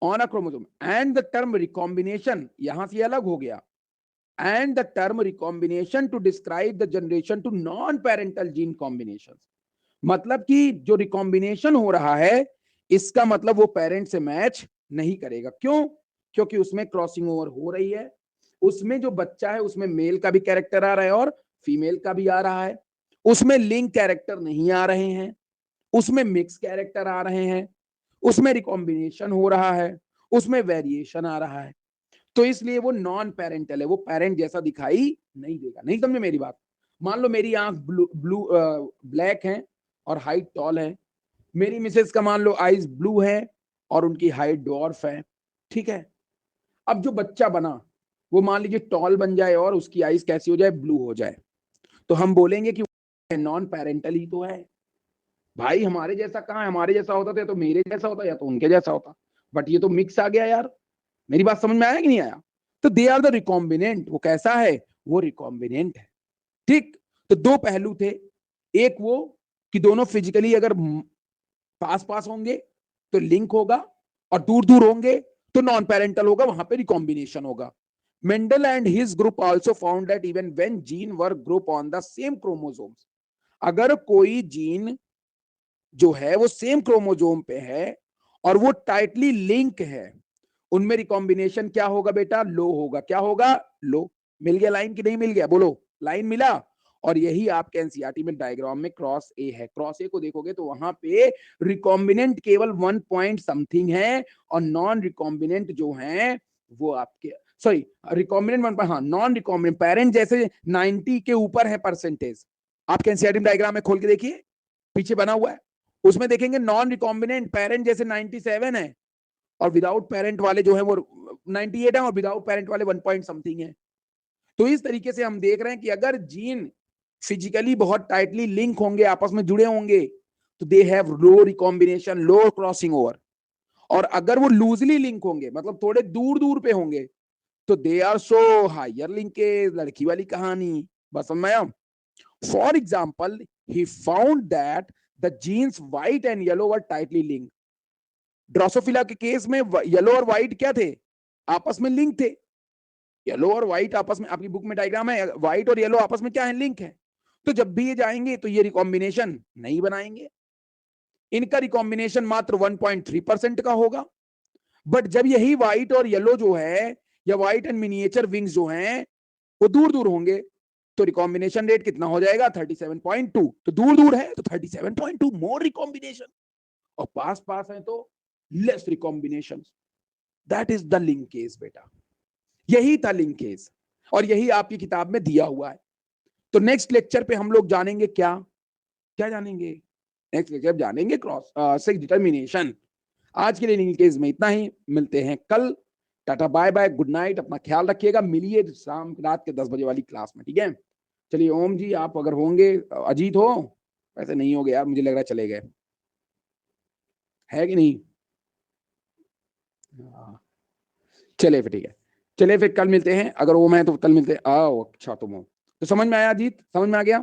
On a chromosome and the term recombination यहां से अलग हो गया, and the term recombination to describe the generation two non parental gene combination. मतलब कि जो रिकॉम्बिनेशन हो रहा है इसका मतलब वो पेरेंट से मैच नहीं करेगा। क्यों? क्योंकि उसमें क्रॉसिंग ओवर हो रही है। उसमें जो बच्चा है उसमें मेल का भी कैरेक्टर आ रहा है और फीमेल का भी आ रहा है। उसमें लिंक कैरेक्टर नहीं आ रहे हैं, उसमें मिक्स कैरेक्टर आ रहे हैं, उसमें रिकॉम्बिनेशन हो रहा है, उसमें वेरिएशन आ रहा है। तो इसलिए वो नॉन पेरेंटल है, वो पेरेंट जैसा दिखाई नहीं देगा। नहीं समझे मेरी बात? मान लो मेरी आंख ब्लैक है और हाइट टॉल है, मेरी मिसेस का मान लो आईज ब्लू है और उनकी हाइट डॉर्फ है, ठीक है। अब जो बच्चा बना वो मान लीजिए टॉल बन जाए और उसकी आईज कैसी हो जाए? ब्लू हो जाए, तो हम बोलेंगे कि नॉन पेरेंटल ही तो है। भाई हमारे जैसा कहाँ है? हमारे जैसा होता तो या तो मेरे जैसा होता या तो उनके जैसा होता, बट ये तो मिक्स आ गया यार। मेरी बात समझ में आया कि नहीं आया? तो दे आर द रिकॉम्बिनेंट। वो कैसा है? वो रिकॉम्बिनेंट है। ठीक, तो दो पहलू थे। एक वो कि दोनों फिजिकली अगर पास पास होंगे तो लिंक होगा, और दूर दूर होंगे तो नॉन पेरेंटल होगा, वहां पे रिकॉम्बिनेशन होगा। Mendel and his group also found that even when gene were group on the same chromosomes, अगर कोई जीन जो है वो सेम क्रोमोसोम पे है और वो टाइटली लिंक है, उनमें रिकॉम्बिनेशन क्या होगा बेटा? लो होगा। क्या होगा? लो। मिल गया लाइन कि नहीं मिल गया? बोलो, लाइन मिला। और यही आपके एनसीईआरटी में डायग्राम में क्रॉस ए है। क्रॉस ए को देखोगे तो वहां पे रिकॉम्बिनेंट केवल 1 पॉइंट समथिंग है और नॉन रिकॉम्बिनेंट जो है वो आपके, सॉरी रिकॉम्बिनेंट 1, हाँ नॉन रिकॉम्बिनेंट पेरेंट जैसे 90 के ऊपर है परसेंटेज। आपके एनसीईआरटी डायग्राम में खोल के देखिए, पीछे बना हुआ है, उसमें देखेंगे नॉन रिकॉम्बिनेंट पेरेंट जैसे 97 है और विदाउट पेरेंट वाले जो है वो 98 है और विदाउट पेरेंट वाले 1 पॉइंट समथिंग है। तो इस तरीके से हम देख रहे हैं कि अगर जीन फिजिकली बहुत टाइटली लिंक होंगे, आपस में जुड़े होंगे, तो they have low recombination, low crossing over. और अगर वो लूजली लिंक होंगे, मतलब थोड़े दूर दूर पे होंगे, तो they are so higher linkage. लड़की वाली कहानी, बस समझ में आया? For example, he found that the genes white and yellow were tightly linked. Drosophila के केस में येलो और व्हाइट क्या थे? आपस में लिंक थे। येलो और व्हाइट आपस में, आपकी बुक में डायग्राम है, व्हाइट और येलो आपस में क्या है? लिंक है। तो जब भी ये जाएंगे तो ये रिकॉम्बिनेशन नहीं बनाएंगे, इनका रिकॉम्बिनेशन मात्र 1.3% का होगा। बट जब यही व्हाइट और येलो जो है, या व्हाइट एंड मिनिएचर विंग्स जो हैं वो दूर दूर होंगे, तो रिकॉम्बिनेशन रेट कितना हो जाएगा 37.2। तो दूर दूर है तो 37.2 मोर रिकॉम्बिनेशन, और पास पास है तो less recombination. That is the linkage बेटा, यही था लिंकेज, और यही आपकी किताब में दिया हुआ है। तो नेक्स्ट लेक्चर पे हम लोग जानेंगे क्या क्या जानेंगे, नेक्स्ट लेक्चर जानेंगे क्रॉस सेक्स डिटर्मिनेशन। आज के लिए लिंकेज में इतना ही, मिलते हैं कल। Tata bye bye, good night, अपना ख्याल रखिएगा, मिलिए शाम रात के 10 बजे वाली क्लास में, ठीक है। चलिए ओम जी आप अगर होंगे, अजीत हो, वैसे नहीं हो गए यार, मुझे लग रहा है चले गए, है कि नहीं। चलिए फिर ठीक है, चलिए फिर कल मिलते हैं, अगर ओम है तो कल मिलते हैं। आओ अच्छा तुम हो तो समझ में आया अजीत, समझ में आ गया।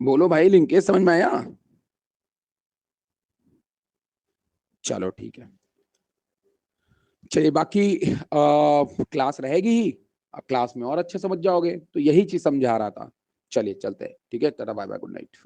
बोलो भाई, लिंकेज समझ में आया। चलो ठीक है, चलिए बाकी क्लास रहेगी ही, क्लास में और अच्छे समझ जाओगे, तो यही चीज समझा रहा था। चलिए चलते हैं, ठीक है, tata bye bye, good night.